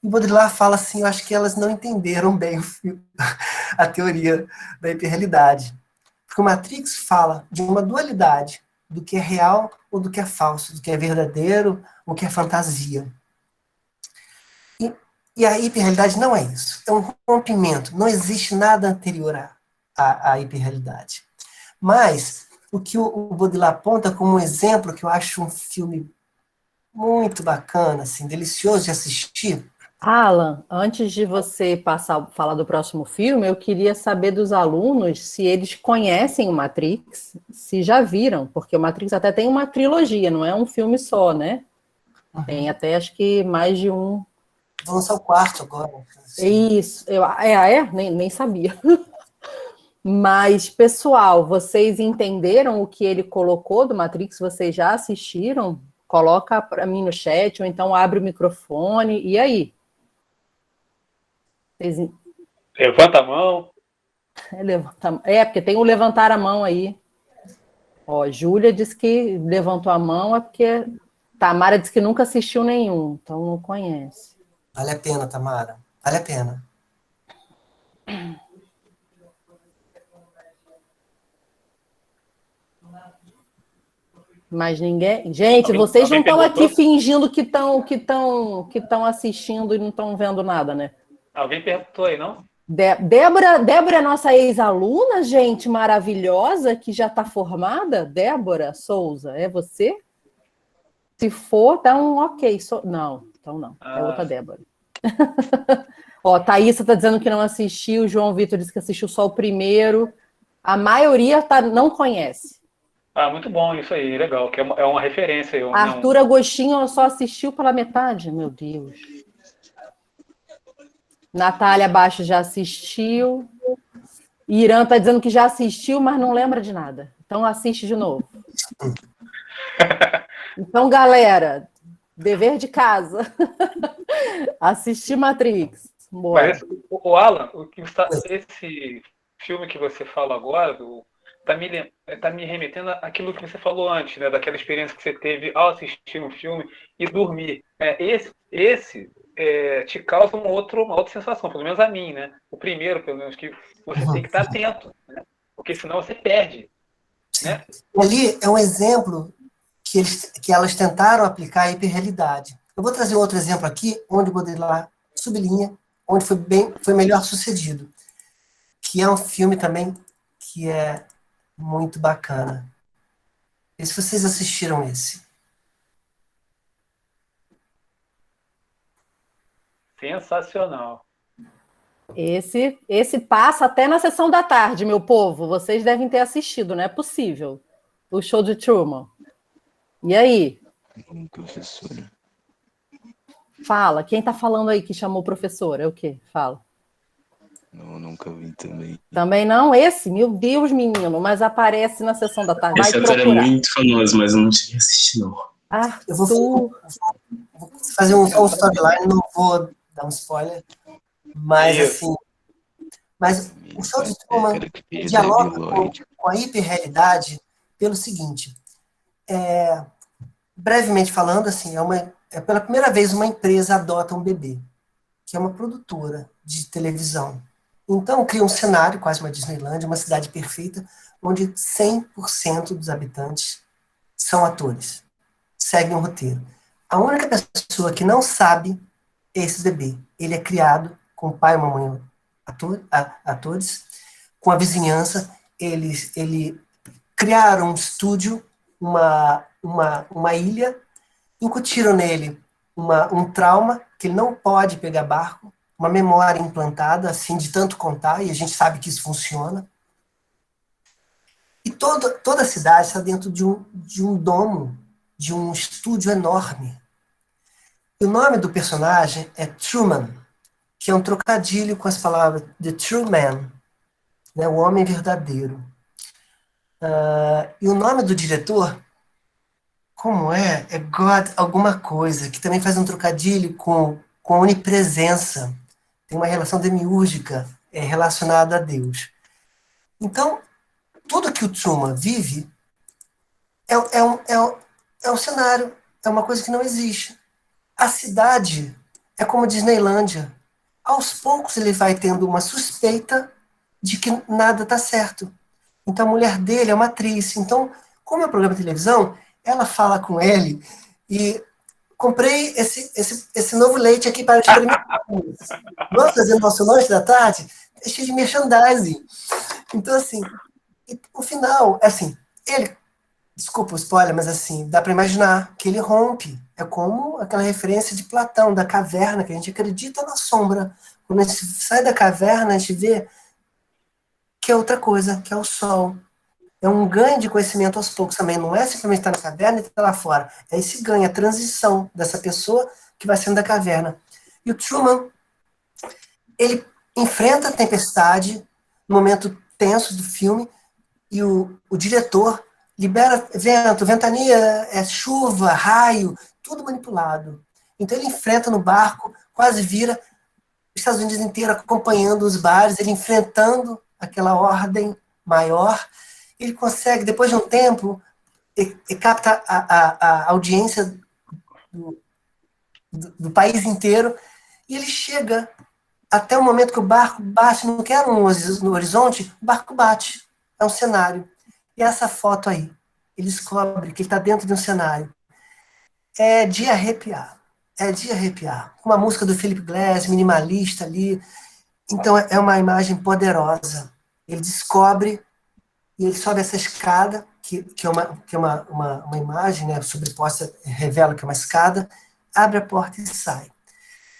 E o Baudrillard fala assim, eu acho que elas não entenderam bem a teoria da hiperrealidade. Porque o Matrix fala de uma dualidade do que é real ou do que é falso, do que é verdadeiro ou que é fantasia. E a hiperrealidade não é isso. É um rompimento. Não existe nada anterior à hiperrealidade. Mas o que o Baudrillard aponta como um exemplo, que eu acho um filme muito bacana, assim, delicioso de assistir. Alan, antes de você falar do próximo filme, eu queria saber dos alunos se eles conhecem o Matrix, se já viram, porque o Matrix até tem uma trilogia, não é um filme só, né? Uhum. Tem até, acho que, mais de um. Vou lançar o quarto agora. Isso, nem sabia. Mas, pessoal, vocês entenderam o que ele colocou do Matrix? Vocês já assistiram? Coloca para mim no chat, ou então abre o microfone, e aí? Levanta a mão. Porque tem o levantar a mão aí. Ó, Júlia disse que levantou a mão, é porque Tamara disse que nunca assistiu nenhum, então não conhece. Vale a pena, Tamara. Vale a pena. Mas ninguém... Gente, vocês não estão aqui fingindo que estão assistindo e não estão vendo nada, né? Alguém perguntou aí, não? Débora é nossa ex-aluna, gente, maravilhosa, que já está formada. Débora Souza, é você? Se for, dá um ok. Não, então não. É outra Débora. Ó, Thaísa está dizendo que não assistiu, o João Vitor disse que assistiu só o primeiro. A maioria não conhece. Muito bom isso aí, legal, que é uma referência. Arthur Agostinho só assistiu pela metade, meu Deus. Natália Baixo já assistiu. Irã está dizendo que já assistiu, mas não lembra de nada. Então assiste de novo. Então, galera, dever de casa. Assistir Matrix. Bora. Mas, o Alan, esse filme que você fala agora, tá me remetendo àquilo que você falou antes, né? Daquela experiência que você teve ao assistir um filme e dormir. Esse te causa uma outra sensação, pelo menos a mim, né? O primeiro, pelo menos, que você tem que estar atento, né? Porque senão você perde. Né? Ali é um exemplo que elas tentaram aplicar a hiperrealidade. Eu vou trazer outro exemplo aqui, onde o Baudrillard sublinha, onde foi melhor sucedido, que é um filme também que é muito bacana. E se vocês assistiram esse? Sensacional. Esse passa até na sessão da tarde, meu povo. Vocês devem ter assistido, não é possível. O show de Truman. E aí? Professora. Fala. Quem tá falando aí que chamou professora? É o quê? Fala. Não, nunca vi também. Também não? Esse? Meu Deus, menino. Mas aparece na sessão da tarde. Esse ator é muito famoso, mas eu não tinha assistido, não. Eu vou fazer um storyline, não vou dar um spoiler. Mas, Isso. mas o show de É Truman característica dialoga biológica. com a hiperrealidade pelo seguinte, brevemente falando, assim, pela primeira vez uma empresa adota um bebê, que é uma produtora de televisão. Então, cria um cenário, quase uma Disneylandia, uma cidade perfeita, onde 100% dos habitantes são atores, seguem um roteiro. A única pessoa que não sabe é esse bebê. Ele é criado com o pai e uma mãe atores, com a vizinhança. Ele criaram um estúdio, uma ilha, incutiram nele um trauma, que ele não pode pegar barco, uma memória implantada, assim, de tanto contar, e a gente sabe que isso funciona. E toda a cidade está dentro de um domo, de um estúdio enorme. E o nome do personagem é Truman, que é um trocadilho com as palavras The True Man, né, o homem verdadeiro. E o nome do diretor, como é? É God alguma coisa, que também faz um trocadilho com onipresença. Tem uma relação demiúrgica relacionada a Deus. Então, tudo que o Truman vive é um cenário, é uma coisa que não existe. A cidade é como Disneylândia. Aos poucos ele vai tendo uma suspeita de que nada está certo. Então a mulher dele é uma atriz. Então, como é um programa de televisão, ela fala com ele e comprei esse novo leite aqui para experimentar. Vamos fazer nosso lanche da tarde? É cheio de merchandising. Então, assim, o final, assim, ele, desculpa o spoiler, mas assim, dá para imaginar que ele rompe. É como aquela referência de Platão, da caverna, que a gente acredita na sombra. Quando a gente sai da caverna, a gente vê que é outra coisa, que é o sol. É um ganho de conhecimento aos poucos também. Não é simplesmente estar na caverna e estar lá fora. É esse ganho, a transição dessa pessoa que vai saindo da caverna. E o Truman, ele enfrenta a tempestade no momento tenso do filme e o diretor libera vento, ventania, chuva, raio, tudo manipulado. Então ele enfrenta no barco, quase vira os Estados Unidos inteiro acompanhando os bares, ele enfrentando aquela ordem maior. Ele consegue, depois de um tempo, ele capta a audiência do país inteiro e ele chega até o momento que o barco bate, não quer no horizonte, o barco bate. É um cenário. E essa foto aí, ele descobre que ele está dentro de um cenário. É de arrepiar. É de arrepiar. Uma música do Philip Glass, minimalista ali. Então é uma imagem poderosa. Ele descobre e ele sobe essa escada, que é uma imagem, né, sobreposta, revela que é uma escada, abre a porta e sai.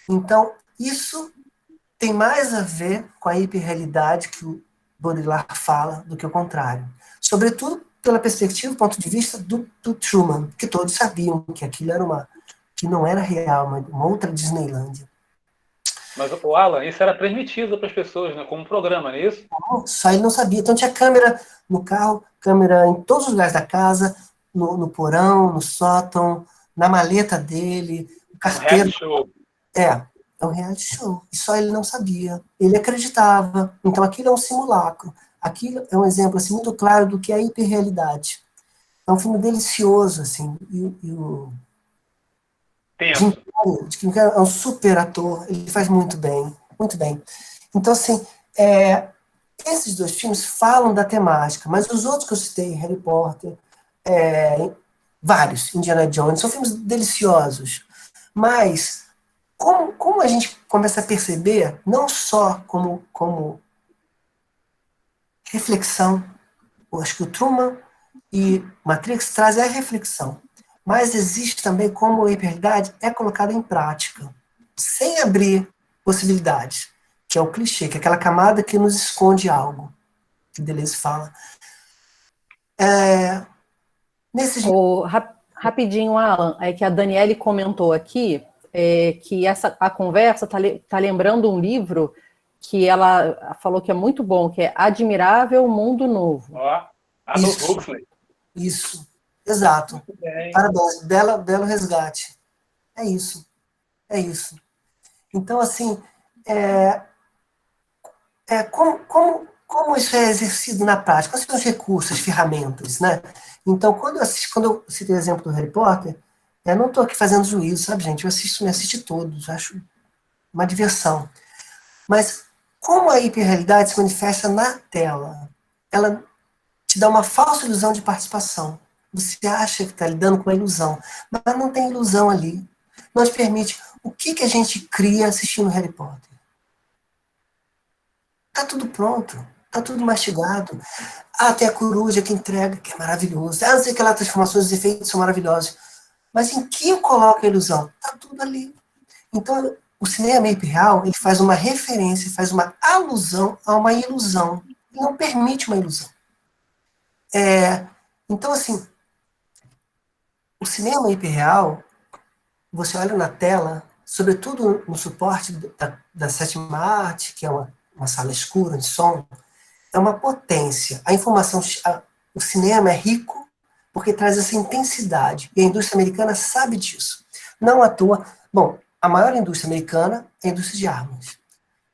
Então, isso tem mais a ver com a hiperrealidade que o Baudrillard fala do que o contrário. Sobretudo pela perspectiva, ponto de vista do Truman, que todos sabiam que aquilo era que não era real, uma outra Disneylândia. Mas, o Alan, isso era transmitido para as pessoas, né, como um programa, não é isso? Só ele não sabia. Então tinha câmera no carro, câmera em todos os lugares da casa, no porão, no sótão, na maleta dele, o carteiro. Um show. É um reality show. E só ele não sabia. Ele acreditava. Então aquilo é um simulacro. Aquilo é um exemplo assim, muito claro do que é a hiperrealidade. É um filme delicioso, assim. Jim Carrey é um super ator. Ele faz muito bem. Muito bem. Então, assim, esses dois filmes falam da temática, mas os outros que eu citei, Harry Potter, vários, Indiana Jones, são filmes deliciosos. Mas como a gente começa a perceber, não só como reflexão, eu acho que o Truman e Matrix trazem a reflexão, mas existe também como a hiperrealidade é colocada em prática, sem abrir possibilidades, que é o clichê, que é aquela camada que nos esconde algo, que Deleuze fala. Rapidinho, Alan, é que a Daniele comentou aqui que a conversa tá lembrando um livro que ela falou que é muito bom, que é Admirável Mundo Novo. Ó, Aldous Huxley. Isso, exato. Parabéns, belo resgate. É isso. Então, assim, como isso é exercido na prática? Quais são os recursos, as ferramentas, né? Então, quando eu citei o exemplo do Harry Potter, eu não estou aqui fazendo juízo, sabe, gente? Me assisto todos, acho uma diversão. Mas como a hiperrealidade se manifesta na tela? Ela te dá uma falsa ilusão de participação. Você acha que está lidando com uma ilusão, mas não tem ilusão ali. Não te permite. O que a gente cria assistindo Harry Potter? Tá tudo pronto, tá tudo mastigado. Ah, tem a coruja que entrega, que é maravilhoso. Ah, não sei que lá, transformações, os efeitos são maravilhosos. Mas em que eu coloco a ilusão? Tá tudo ali. Então, o cinema hiperreal, ele faz uma referência, faz uma alusão a uma ilusão. Ele não permite uma ilusão. Então, assim, o cinema hiperreal, você olha na tela, sobretudo no suporte da sétima arte, que é uma sala escura de som, é uma potência. A informação, o cinema é rico porque traz essa intensidade. E a indústria americana sabe disso. Não à toa. Bom, a maior indústria americana é a indústria de armas.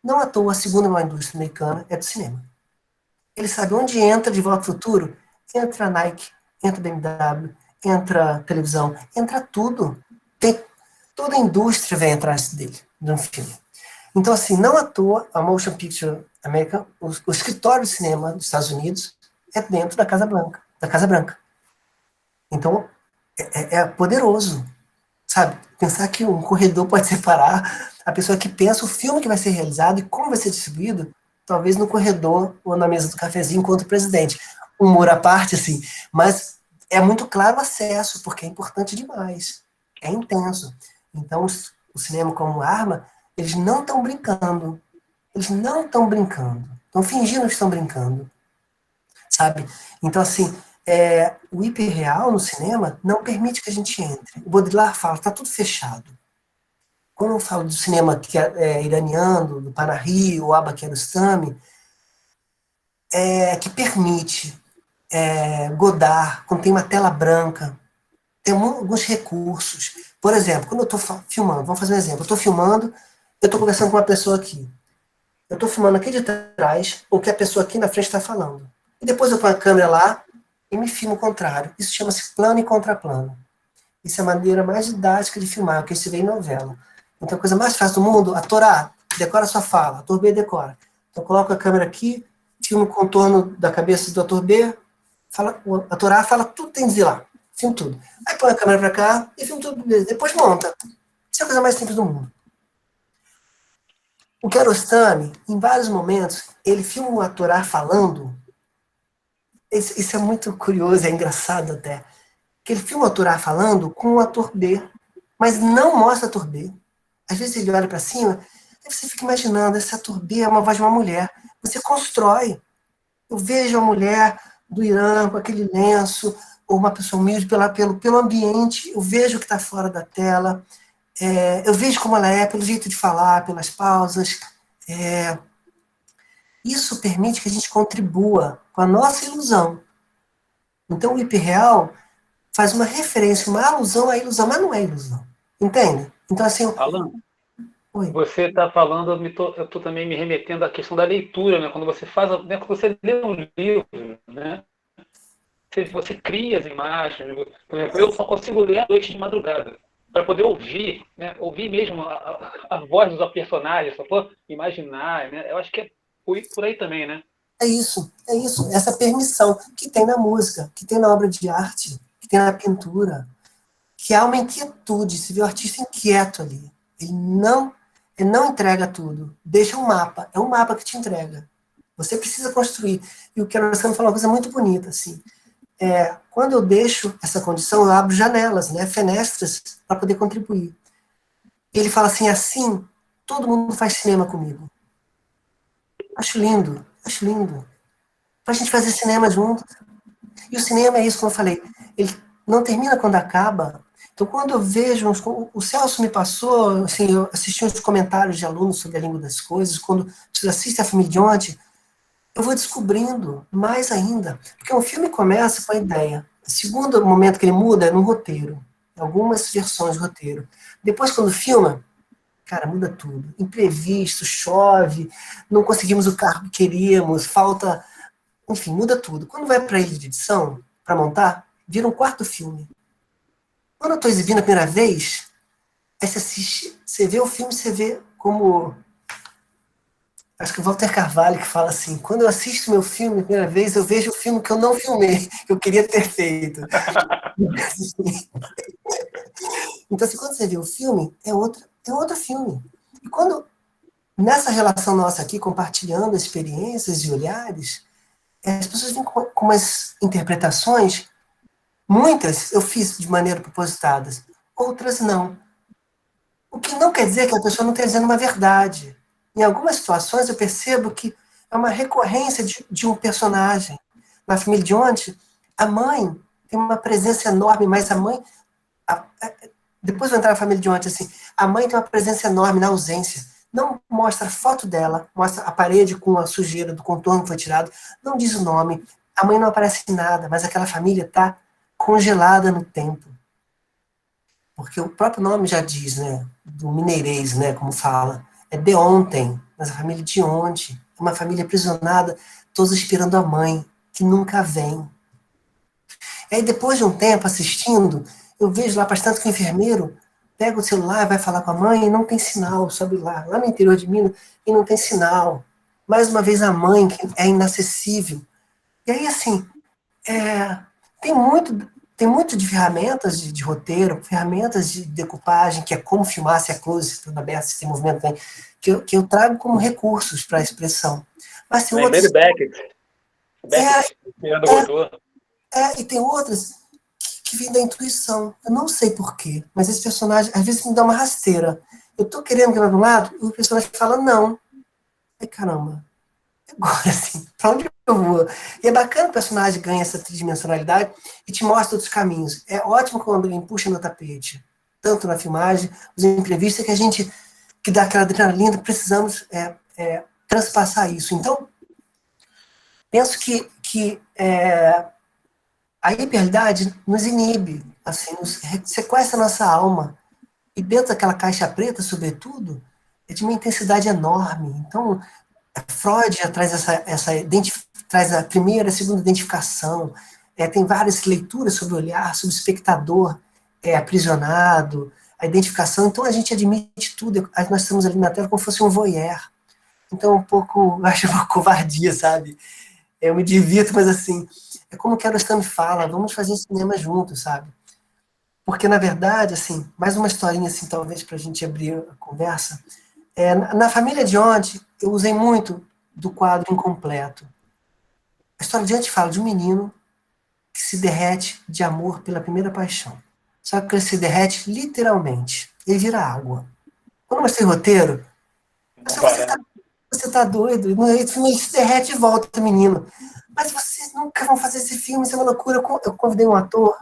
Não à toa, a segunda maior indústria americana é do cinema. Ele sabe onde entra De Volta ao Futuro, entra Nike, entra BMW, entra televisão, entra tudo. Toda a indústria vem atrás dele, de um filme. Então, assim, não à toa, a Motion Picture American, o escritório de cinema dos Estados Unidos é dentro da Casa Branca. Então, é poderoso, sabe? Pensar que um corredor pode separar a pessoa que pensa o filme que vai ser realizado e como vai ser distribuído, talvez no corredor ou na mesa do cafezinho enquanto o presidente. Um muro à parte, assim. Mas é muito claro o acesso, porque é importante demais. É intenso. Então, o cinema como arma, eles não estão brincando. Eles não estão brincando. Estão fingindo que estão brincando. Sabe? Então, assim, o hiperreal no cinema não permite que a gente entre. O Baudrillard fala, está tudo fechado. Quando eu falo do cinema que é iraniano, do Panahi, o Abba Kiarostami, que permite Godard, quando tem uma tela branca, tem alguns recursos. Por exemplo, quando eu estou filmando, vamos fazer um exemplo, eu estou filmando, eu estou conversando com uma pessoa aqui. Eu estou filmando aqui de trás o que a pessoa aqui na frente está falando. E depois eu ponho a câmera lá e me filmo o contrário. Isso chama-se plano e contraplano. Isso é a maneira mais didática de filmar, o que se vê em novela. Então a coisa mais fácil do mundo, ator A, decora sua fala, ator B decora. Então eu coloco a câmera aqui, filmo o contorno da cabeça do ator B, o ator A fala tudo que tem que dizer lá. Filmo tudo. Aí põe a câmera para cá e filmo tudo, beleza. Depois monta. Isso é a coisa mais simples do mundo. O Kiarostami, em vários momentos, ele filma o ator A falando. Isso é muito curioso, é engraçado até. Que ele filma o ator A falando com o ator B, mas não mostra o ator B. Às vezes ele olha para cima, aí você fica imaginando, esse ator B é uma voz de uma mulher. Você constrói. Eu vejo a mulher do Irã com aquele lenço, ou uma pessoa humilde pelo ambiente, eu vejo o que está fora da tela, eu vejo como ela é, pelo jeito de falar, pelas pausas. Isso permite que a gente contribua com a nossa ilusão. Então o hiperreal faz uma referência, uma alusão à ilusão, mas não é ilusão. Entende? Então, assim... Alan, Oi. você está falando, eu estou também me remetendo à questão da leitura, né? Quando você faz, né? Quando você lê um livro, né? Você cria as imagens. Por exemplo, eu só consigo ler à noite de madrugada, para poder ouvir, né? Ouvir mesmo a voz dos personagens, só for imaginar, né? Eu acho que é por aí também, né? É isso. Essa permissão que tem na música, que tem na obra de arte, que tem na pintura, que há uma inquietude, se vê o artista inquieto ali. Ele não entrega tudo, deixa um mapa, é um mapa que te entrega. Você precisa construir. E o Kiarostami falou uma coisa muito bonita, assim, quando eu deixo essa condição, eu abro janelas, né, fenestras, para poder contribuir. Ele fala assim, todo mundo faz cinema comigo. Acho lindo. Pra gente fazer cinema juntos. E o cinema é isso, como eu falei, ele não termina quando acaba. Então, quando eu vejo, o Celso me passou, assim, eu assisti uns comentários de alunos sobre a língua das coisas, quando você assiste a filme de ontem, eu vou descobrindo mais ainda. Porque um filme começa com a ideia. O segundo momento que ele muda é no roteiro. Algumas versões do roteiro. Depois, quando filma, cara, muda tudo. Imprevisto, chove, não conseguimos o carro que queríamos, falta... Enfim, muda tudo. Quando vai para a ilha de edição, para montar, vira um quarto filme. Quando eu estou exibindo a primeira vez, aí você assiste, você vê o filme, você vê como... Acho que o Walter Carvalho que fala assim, quando eu assisto meu filme a primeira vez, eu vejo o filme que eu não filmei, que eu queria ter feito. Então, assim, quando você vê o filme, é outro filme. E quando, nessa relação nossa aqui, compartilhando experiências e olhares, as pessoas vêm com umas interpretações, muitas eu fiz de maneira propositada, outras não. O que não quer dizer que a pessoa não esteja dizendo uma verdade. Em algumas situações eu percebo que é uma recorrência de um personagem. Na família de ontem, a mãe tem uma presença enorme, mas a mãe... depois vou entrar na família de ontem, assim, a mãe tem uma presença enorme na ausência. Não mostra a foto dela, mostra a parede com a sujeira do contorno que foi tirado, não diz o nome, a mãe não aparece em nada, mas aquela família está congelada no tempo. Porque o próprio nome já diz, né, do mineirês, né, como fala, é de ontem, mas a família de ontem, uma família aprisionada, todos esperando a mãe, que nunca vem. E aí depois de um tempo assistindo, eu vejo lá bastante que o enfermeiro pega o celular, vai falar com a mãe e não tem sinal, sabe lá no interior de Minas, e não tem sinal. Mais uma vez a mãe, que é inacessível. E aí, assim, tem muito de ferramentas de roteiro, ferramentas de decupagem, que é como filmar, se é close, tudo aberto, se tem movimento, tem, que eu trago como recursos para a expressão. Mas tem Lembrei outros... do Beckett. Beckett, do autor. E tem outras que vêm da intuição. Eu não sei porquê, mas esse personagem, às vezes, me dá uma rasteira. Eu tô querendo que vai para um lado, e o personagem fala não. Ai, caramba. Agora, assim, pra onde eu vou? E é bacana que o personagem ganha essa tridimensionalidade e te mostra outros caminhos. É ótimo quando alguém puxa no tapete, tanto na filmagem, os imprevistos, que a gente, que dá aquela adrenalina, precisamos transpassar isso. Então, penso que a hiperrealidade nos inibe, assim, nos sequestra a nossa alma. E dentro daquela caixa preta, sobretudo, é de uma intensidade enorme. Então, Freud já traz traz a primeira e a segunda identificação. Tem várias leituras sobre o olhar, sobre o espectador aprisionado, a identificação. Então, a gente admite tudo. Nós estamos ali na tela como se fosse um voyeur. Então, acho uma covardia, sabe? Eu me divirto, mas assim, é como o Kiarostami fala, vamos fazer cinema juntos, sabe? Porque, na verdade, assim, mais uma historinha, assim, talvez, para a gente abrir a conversa. Na família de ontem, eu usei muito do quadro incompleto. A história de ontem fala de um menino que se derrete de amor pela primeira paixão. Só que ele se derrete literalmente. Ele vira água. Quando eu mostrei o roteiro, você tá doido? No filme ele se derrete e volta, menino. Mas vocês nunca vão fazer esse filme, isso é uma loucura. Eu convidei um ator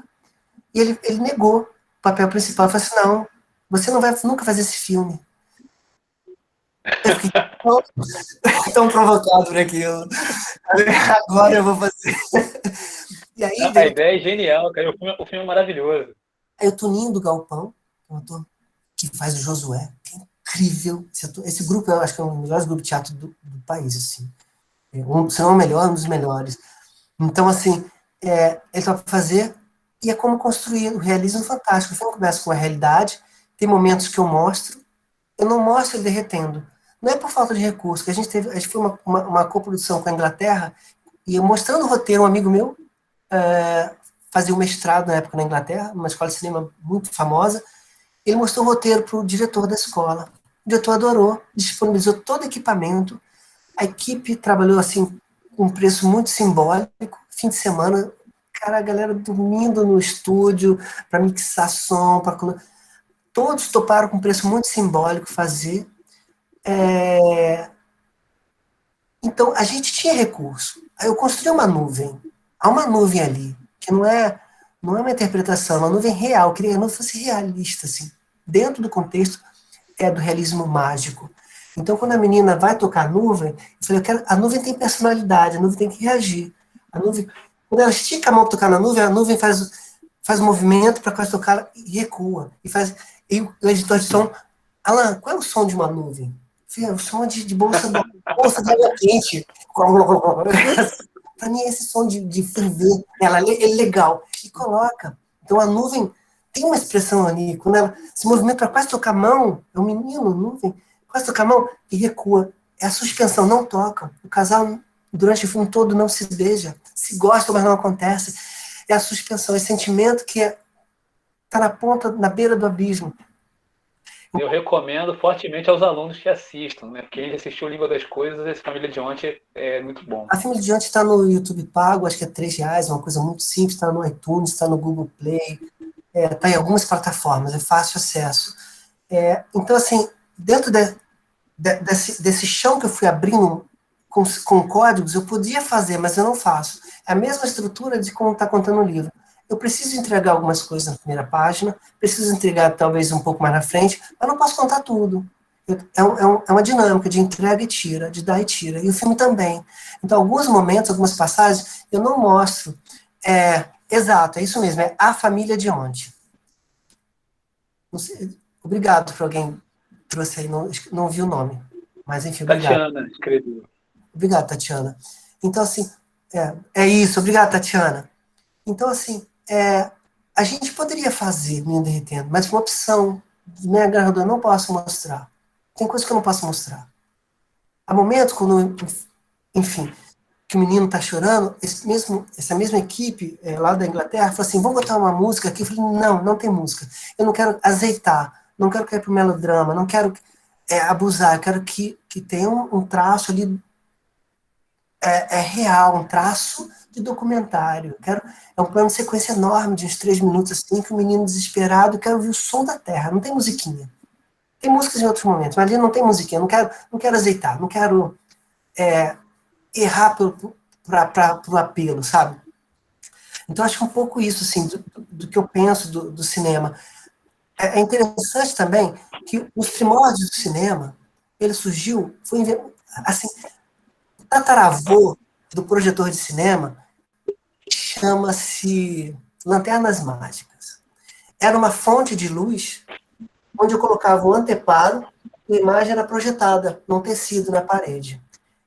e ele negou o papel principal. Eu falei assim, não, você não vai nunca fazer esse filme. Eu fiquei tão provocado por aquilo. Agora eu vou fazer. E aí, a ideia é genial, cara. O filme é maravilhoso. Aí o Toninho do Galpão, um ator que faz o Josué, que é incrível. Esse grupo, eu acho que é um dos melhores grupos de teatro do país, assim. Se não o melhor, um dos melhores. Então, assim, ele vai fazer, e é como construir o realismo fantástico. O filme começa com a realidade, tem momentos que eu não mostro ele derretendo. Não é por falta de recurso, que a gente foi uma coprodução com a Inglaterra, e eu mostrando o roteiro, um amigo meu fazia um mestrado na época na Inglaterra, numa escola de cinema muito famosa, ele mostrou o roteiro para o diretor da escola. O diretor adorou, disponibilizou todo o equipamento, a equipe trabalhou assim com um preço muito simbólico, fim de semana, cara, a galera dormindo no estúdio para mixar som, todos toparam com um preço muito simbólico fazer. Então, a gente tinha recurso. Aí eu construí uma nuvem. Há uma nuvem ali, que não é uma interpretação, é uma nuvem real. Eu queria que a nuvem fosse realista, assim, dentro do contexto do realismo mágico. Então, quando a menina vai tocar a nuvem, eu falei, a nuvem tem personalidade, a nuvem tem que reagir. A nuvem, quando ela estica a mão para tocar na nuvem, a nuvem faz movimento para quase tocar e recua. E o editor de som Alan, qual é o som de uma nuvem? Filho, o som de bolsa de água quente. Para mim, esse som de ferver, ela é legal. E coloca. Então, a nuvem tem uma expressão ali. Quando ela se movimenta para quase tocar a mão, é um menino, nuvem, quase tocar a mão e recua. É a suspensão, não toca. O casal, durante o filme todo, não se beija. Se gosta, mas não acontece. É a suspensão, esse sentimento que está na ponta, na beira do abismo. Eu recomendo fortemente aos alunos que assistam, né? Quem assistiu Língua das Coisas, esse Família de Ontem é muito bom. A Família de Ontem está no YouTube pago, acho que é R$3, uma coisa muito simples, está no iTunes, está no Google Play, está em algumas plataformas, é fácil acesso. Então, assim, dentro desse chão que eu fui abrindo com códigos, eu podia fazer, mas eu não faço. É a mesma estrutura de como está contando o livro. Eu preciso entregar algumas coisas na primeira página, preciso entregar talvez um pouco mais na frente, mas não posso contar tudo. É uma dinâmica de entrega e tira, de dar e tira. E o filme também. Então, alguns momentos, algumas passagens, eu não mostro. Exato, é isso mesmo, é A Família de Ontem. Obrigado para alguém que trouxe aí, não vi o nome. Mas, enfim, obrigado. Tatiana escreveu. Obrigado, Tatiana. Então, assim, é isso. Obrigado, Tatiana. Então, assim, a gente poderia fazer Menino Derretendo, mas uma opção meio agarrador, eu não posso mostrar. Tem coisa que eu não posso mostrar. Há momentos quando, enfim, que o menino está chorando, essa mesma equipe lá da Inglaterra falou assim, vamos botar uma música aqui. Eu falei, não tem música. Eu não quero azeitar, não quero cair para o melodrama, não quero abusar, eu quero que tenha um traço ali real, um traço de documentário. É um plano de sequência enorme, de uns 3 minutos, assim, que o menino desesperado, eu quero ouvir o som da terra, não tem musiquinha. Tem músicas em outros momentos, mas ali não tem musiquinha, não quero azeitar, não quero errar para o apelo, sabe? Então, acho que um pouco isso, assim, do que eu penso do cinema. É interessante também que os primórdios do cinema, ele surgiu, assim, o tataravô do projetor de cinema chama-se Lanternas Mágicas. Era uma fonte de luz onde eu colocava o anteparo e a imagem era projetada num tecido na parede.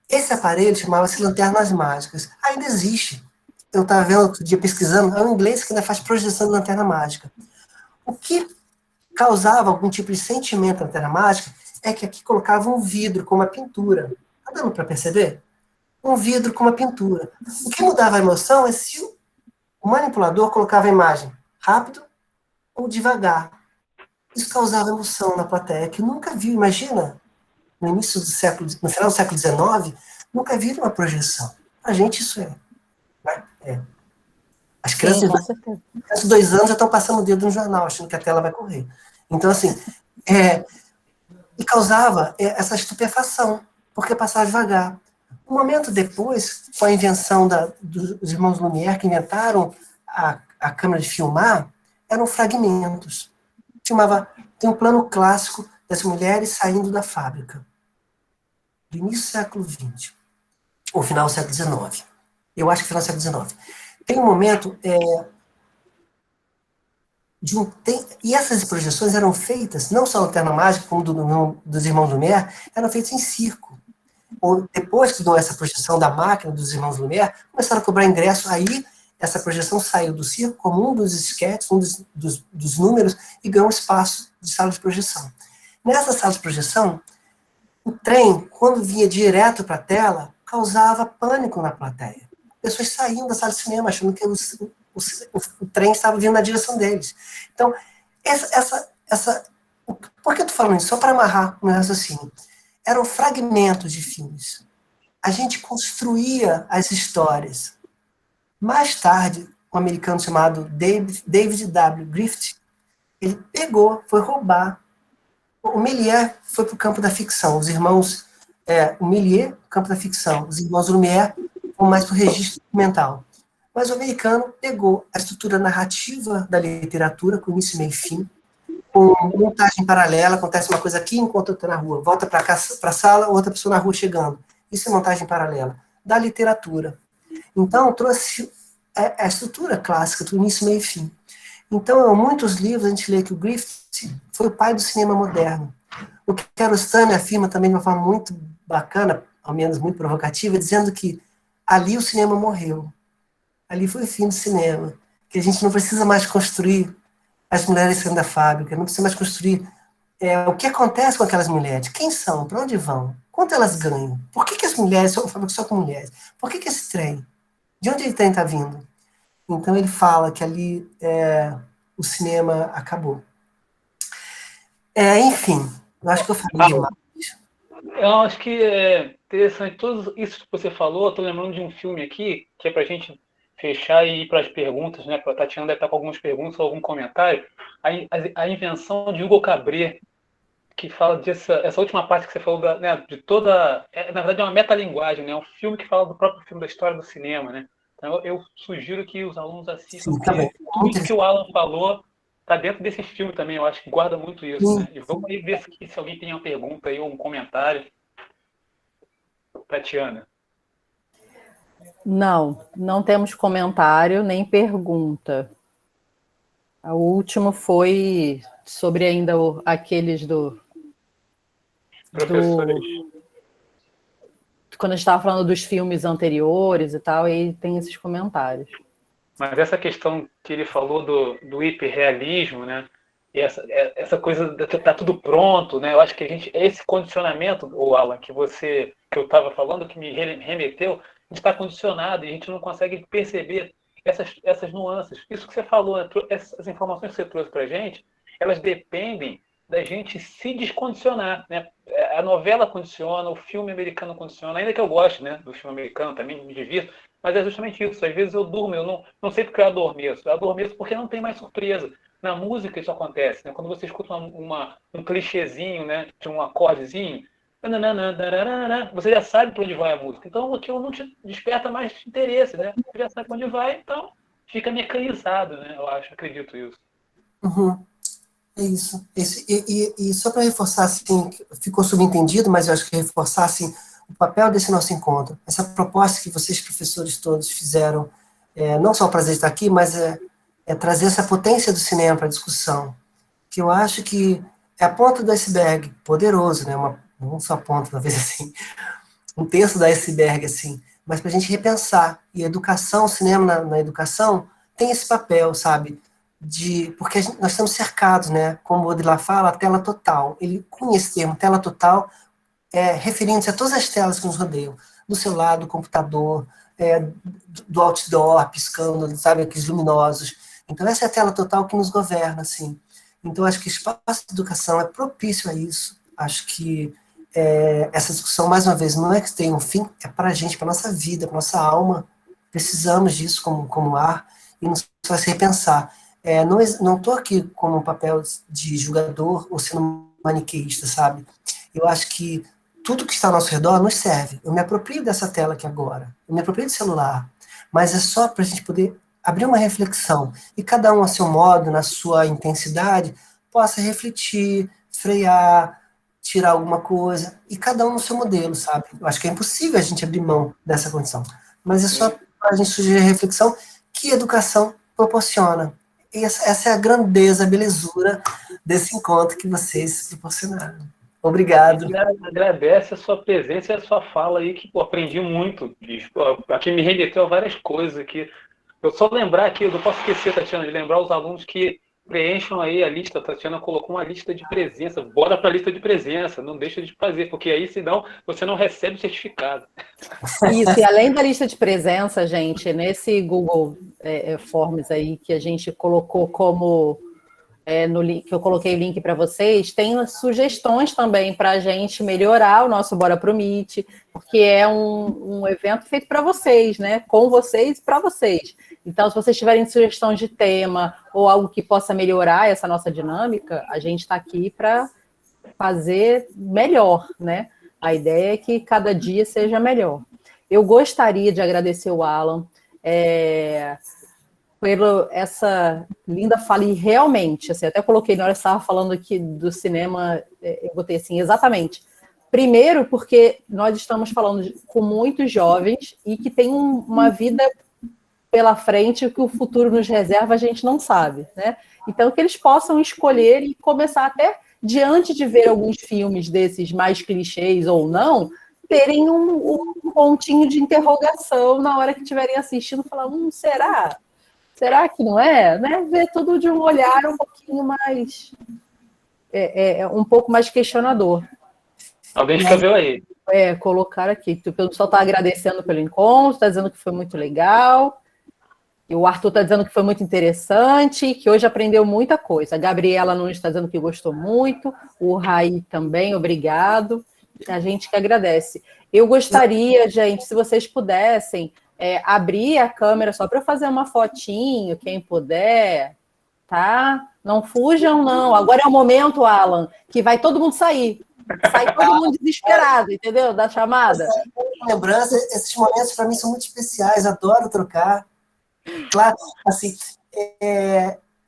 Esse aparelho chamava-se Lanternas Mágicas. Ainda existe. Eu estava vendo outro dia pesquisando, é um inglês que ainda faz projeção de lanterna mágica. O que causava algum tipo de sentimento na lanterna mágica é que aqui colocava um vidro com uma pintura. Está dando para perceber? Um vidro com uma pintura. O que mudava a emoção é se o manipulador colocava a imagem rápido ou devagar. Isso causava emoção na plateia, que nunca viu, imagina, no final do século XIX, nunca viram uma projeção. A gente isso né? As crianças, de 2 anos já estão passando o dedo no jornal, achando que a tela vai correr. Então, assim, e causava essa estupefação, porque passava devagar. Um momento depois, com a invenção dos irmãos Lumière, que inventaram a câmera de filmar, eram fragmentos. Tem um plano clássico das mulheres saindo da fábrica, do início do século XX, ou final do século XIX. Eu acho que final do século XIX. Tem um momento e essas projeções eram feitas, não só no Lanterna Mágica, como dos irmãos Lumière, eram feitas em circo. Depois que deu essa projeção da máquina dos irmãos Lumière, começaram a cobrar ingresso, aí essa projeção saiu do circo como um dos esquetes, um dos números, e ganhou um espaço de sala de projeção. Nessa sala de projeção, o trem, quando vinha direto para a tela, causava pânico na plateia. Pessoas saíam da sala de cinema achando que o trem estava vindo na direção deles. Então, por que eu estou falando isso? Só para amarrar o meu raciocínio. Eram fragmentos de filmes. A gente construía as histórias. Mais tarde, um americano chamado David W. Griffith, ele foi roubar. O Méliès foi para o campo da ficção. Os irmãos, o Méliès, campo da ficção. Os irmãos Lumière vão mais para o registro documental. Mas o americano pegou a estrutura narrativa da literatura, com início, meio e fim, com montagem paralela, acontece uma coisa aqui enquanto outra na rua, volta para a sala, outra pessoa na rua chegando. Isso é montagem paralela da literatura. Então, trouxe a estrutura clássica, do início, meio e fim. Então, em muitos livros, a gente lê que o Griffith foi o pai do cinema moderno. O Kiarostami afirma também de uma forma muito bacana, ao menos muito provocativa, dizendo que ali o cinema morreu. Ali foi o fim do cinema. Que a gente não precisa mais construir as mulheres saindo da fábrica, não precisa mais construir o que acontece com aquelas mulheres, quem são, para onde vão, quanto elas ganham, por que as mulheres são fábricas só com mulheres, por que esse trem, de onde ele trem está vindo? Então ele fala que ali o cinema acabou. Enfim, eu acho que eu falei demais. Eu acho que é interessante tudo isso que você falou. Estou lembrando de um filme aqui que é para a gente fechar e ir para as perguntas, né? A Tatiana deve estar com algumas perguntas ou algum comentário. A invenção de Hugo Cabret, que fala essa última parte que você falou de toda, na verdade é uma metalinguagem, né? É um filme que fala do próprio filme, da história do cinema, né? Então eu sugiro que os alunos assistam, Sim, porque tudo isso que o Alan falou está dentro desse filme também. Eu acho que guarda muito isso, né? E vamos aí ver se alguém tem uma pergunta aí ou um comentário. Tatiana. Não temos comentário nem pergunta. O último foi sobre ainda aqueles Professores. Quando a gente estava falando dos filmes anteriores e tal, aí tem esses comentários. Mas essa questão que ele falou do hiperrealismo, né? E essa coisa de estar tudo pronto, né? Eu acho que esse condicionamento, o Alan, que eu estava falando, que me remeteu, a gente está condicionado e a gente não consegue perceber essas nuances. Isso que você falou, né? Essas informações que você trouxe para a gente, elas dependem da gente se descondicionar, né? A novela condiciona, o filme americano condiciona, ainda que eu goste, né, do filme americano, também me divirto, mas é justamente isso. Às vezes eu durmo, eu não sei porque eu adormeço. Eu adormeço porque não tem mais surpresa. Na música isso acontece, né? Quando você escuta um clichêzinho, né, de um acordezinho, você já sabe para onde vai a música. Então aquilo não te desperta mais interesse, né? Você já sabe para onde vai, então fica mecanizado, né? Eu acredito isso. Uhum. É isso. E só para reforçar, assim, ficou subentendido, mas eu acho que reforçar, assim, o papel desse nosso encontro, essa proposta que vocês, professores todos, fizeram, não só o prazer de estar aqui, mas trazer essa potência do cinema para a discussão, que eu acho que é a ponta do iceberg, poderoso, né? Não só a ponta, talvez assim, um terço do iceberg, assim, mas para a gente repensar. E a educação, o cinema na educação, tem esse papel, sabe? Porque nós estamos cercados, né? Como o Baudrillard fala, a tela total. Ele cunha esse termo, tela total, referindo-se a todas as telas que nos rodeiam, do celular, do computador, do outdoor, piscando, sabe, aqueles luminosos. Então, essa é a tela total que nos governa, assim. Então, acho que o espaço de educação é propício a isso. Acho que essa discussão, mais uma vez, não é que tem um fim, é para a gente, para a nossa vida, para a nossa alma. Precisamos disso como ar e nos faz repensar. Não estou aqui como um papel de julgador ou sendo maniqueísta, sabe? Eu acho que tudo que está ao nosso redor nos serve. Eu me aproprio dessa tela aqui agora, eu me aproprio do celular, mas é só para a gente poder abrir uma reflexão e cada um a seu modo, na sua intensidade, possa refletir, frear, tirar alguma coisa, e cada um no seu modelo, sabe? Eu acho que é impossível a gente abrir mão dessa condição, mas é só para a gente sugerir a reflexão que a educação proporciona. E essa é a grandeza, a belezura desse encontro que vocês proporcionaram. Obrigado. Agradece a sua presença e a sua fala aí, que aprendi muito, bicho. Aqui me remeteu a várias coisas aqui. Eu só lembrar aqui, eu não posso esquecer, Tatiana, de lembrar os alunos que preencham aí a lista. A Tatiana colocou uma lista de presença. Bora para a lista de presença, não deixa de fazer, porque aí, senão, você não recebe o certificado. Isso, e além da lista de presença, gente, nesse Google Forms aí que a gente colocou como no link, que eu coloquei o link para vocês, tem sugestões também para a gente melhorar o nosso Bora Pro Meet, porque é um evento feito para vocês, né? Com vocês e para vocês. Então, se vocês tiverem sugestões de tema ou algo que possa melhorar essa nossa dinâmica, a gente está aqui para fazer melhor, né? A ideia é que cada dia seja melhor. Eu gostaria de agradecer o Alan pela essa linda fala, e realmente, assim, até coloquei na hora que estava falando aqui do cinema, eu botei assim, exatamente. Primeiro, porque nós estamos falando com muitos jovens e que tem uma vida pela frente que o futuro nos reserva, a gente não sabe, né? Então, que eles possam escolher e começar até diante de ver alguns filmes desses mais clichês ou não, terem um pontinho de interrogação na hora que estiverem assistindo, falar, será? Será que não é? Né? Ver tudo de um olhar um pouquinho mais... um pouco mais questionador. Alguém escreveu aí. Colocar aqui. O pessoal está agradecendo pelo encontro, está dizendo que foi muito legal. E o Arthur está dizendo que foi muito interessante, que hoje aprendeu muita coisa. A Gabriela Nunes está dizendo que gostou muito. O Raí também, obrigado. A gente que agradece. Eu gostaria, gente, se vocês pudessem abrir a câmera só para eu fazer uma fotinho, quem puder, tá? Não fujam, não. Agora é o momento, Alan, que vai todo mundo sair. Sai todo mundo desesperado, entendeu? Da chamada. Lembrança, esses momentos para mim são muito especiais, adoro trocar. Claro, assim,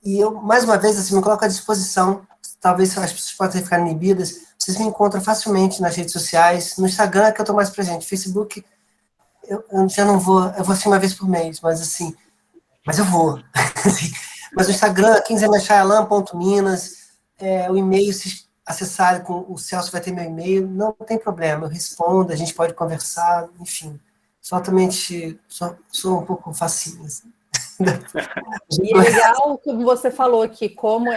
e eu, mais uma vez, assim, me coloco à disposição, talvez as pessoas possam ficar inibidas, vocês me encontram facilmente nas redes sociais, no Instagram é que eu estou mais presente, Facebook, eu já não vou, eu vou assim uma vez por mês, mas eu vou. Mas no Instagram, quem quiser me achar, alan.minas, o e-mail, se acessarem, com o Celso vai ter meu e-mail, não tem problema, eu respondo, a gente pode conversar, enfim. Somente sou um pouco facinho. Assim. E é legal, como você falou, que como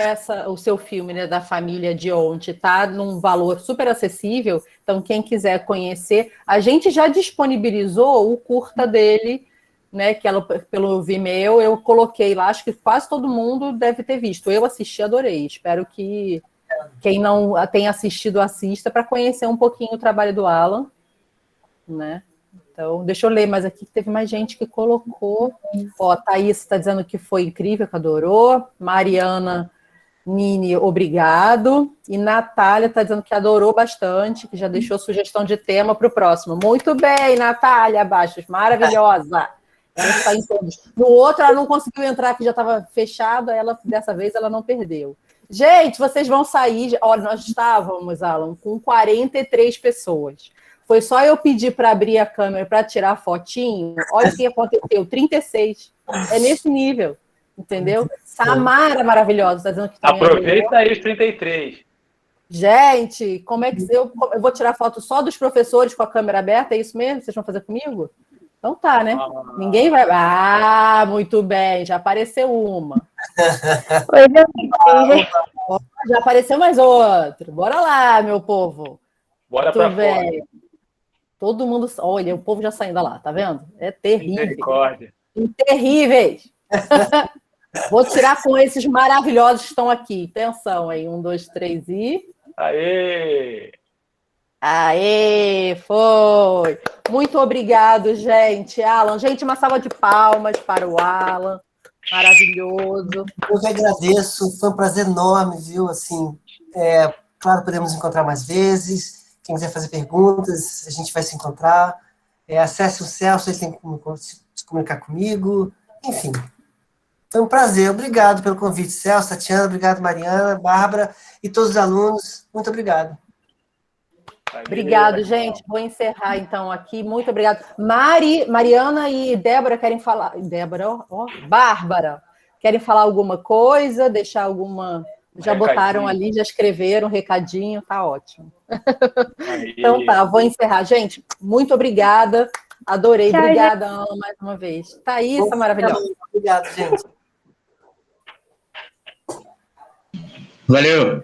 o seu filme, né, da família Dionte está num valor super acessível, então quem quiser conhecer, a gente já disponibilizou o curta dele, né, que pelo Vimeo, eu coloquei lá, acho que quase todo mundo deve ter visto. Eu assisti, adorei. Espero que quem não tenha assistido, assista para conhecer um pouquinho o trabalho do Alan, né? Então, deixa eu ler mais aqui, que teve mais gente que colocou. Ó, Thaís está dizendo que foi incrível, que adorou. Mariana Nini, obrigado. E Natália está dizendo que adorou bastante, que já deixou sugestão de tema para o próximo. Muito bem, Natália Bastos, maravilhosa. Ela está em todos. No outro, ela não conseguiu entrar, que já estava fechado, dessa vez ela não perdeu. Gente, vocês vão sair... Olha, nós estávamos, Alan, com 43 pessoas. Foi só eu pedir para abrir a câmera para tirar fotinho. Olha o que aconteceu, 36. É nesse nível, entendeu? Samara maravilhosa, está dizendo que também aproveita aí os 33. Gente, como é que eu vou tirar foto só dos professores com a câmera aberta? É isso mesmo? Vocês vão fazer comigo? Então tá, né? Ninguém vai... muito bem, já apareceu uma. Já apareceu mais outra. Bora lá, meu povo. Bora para fora. Todo mundo... Olha, o povo já saindo lá, tá vendo? É terrível. Misericórdia. Terríveis. Vou tirar com esses maravilhosos que estão aqui. Atenção aí. 1, 2, 3 e... Aê! Aê, foi! Muito obrigado, gente. Alan, gente, uma salva de palmas para o Alan. Maravilhoso. Eu que agradeço, foi um prazer enorme, viu? Assim, claro, podemos encontrar mais vezes. Quem quiser fazer perguntas, a gente vai se encontrar. Acesse o Celso, ele tem como se comunicar comigo. Enfim, foi um prazer. Obrigado pelo convite, Celso, Tatiana, obrigado, Mariana, Bárbara e todos os alunos. Muito obrigado. Obrigado, gente. Vou encerrar, então, aqui. Muito obrigado. Mariana e Débora querem falar... Bárbara, querem falar alguma coisa? Deixar alguma... Já botaram ali, já escreveram um recadinho, tá ótimo. Então tá, vou encerrar. Gente, muito obrigada. Adorei. Tchau, obrigada, gente. Ana, mais uma vez. Thaís, maravilhosa. Obrigado, gente. Valeu.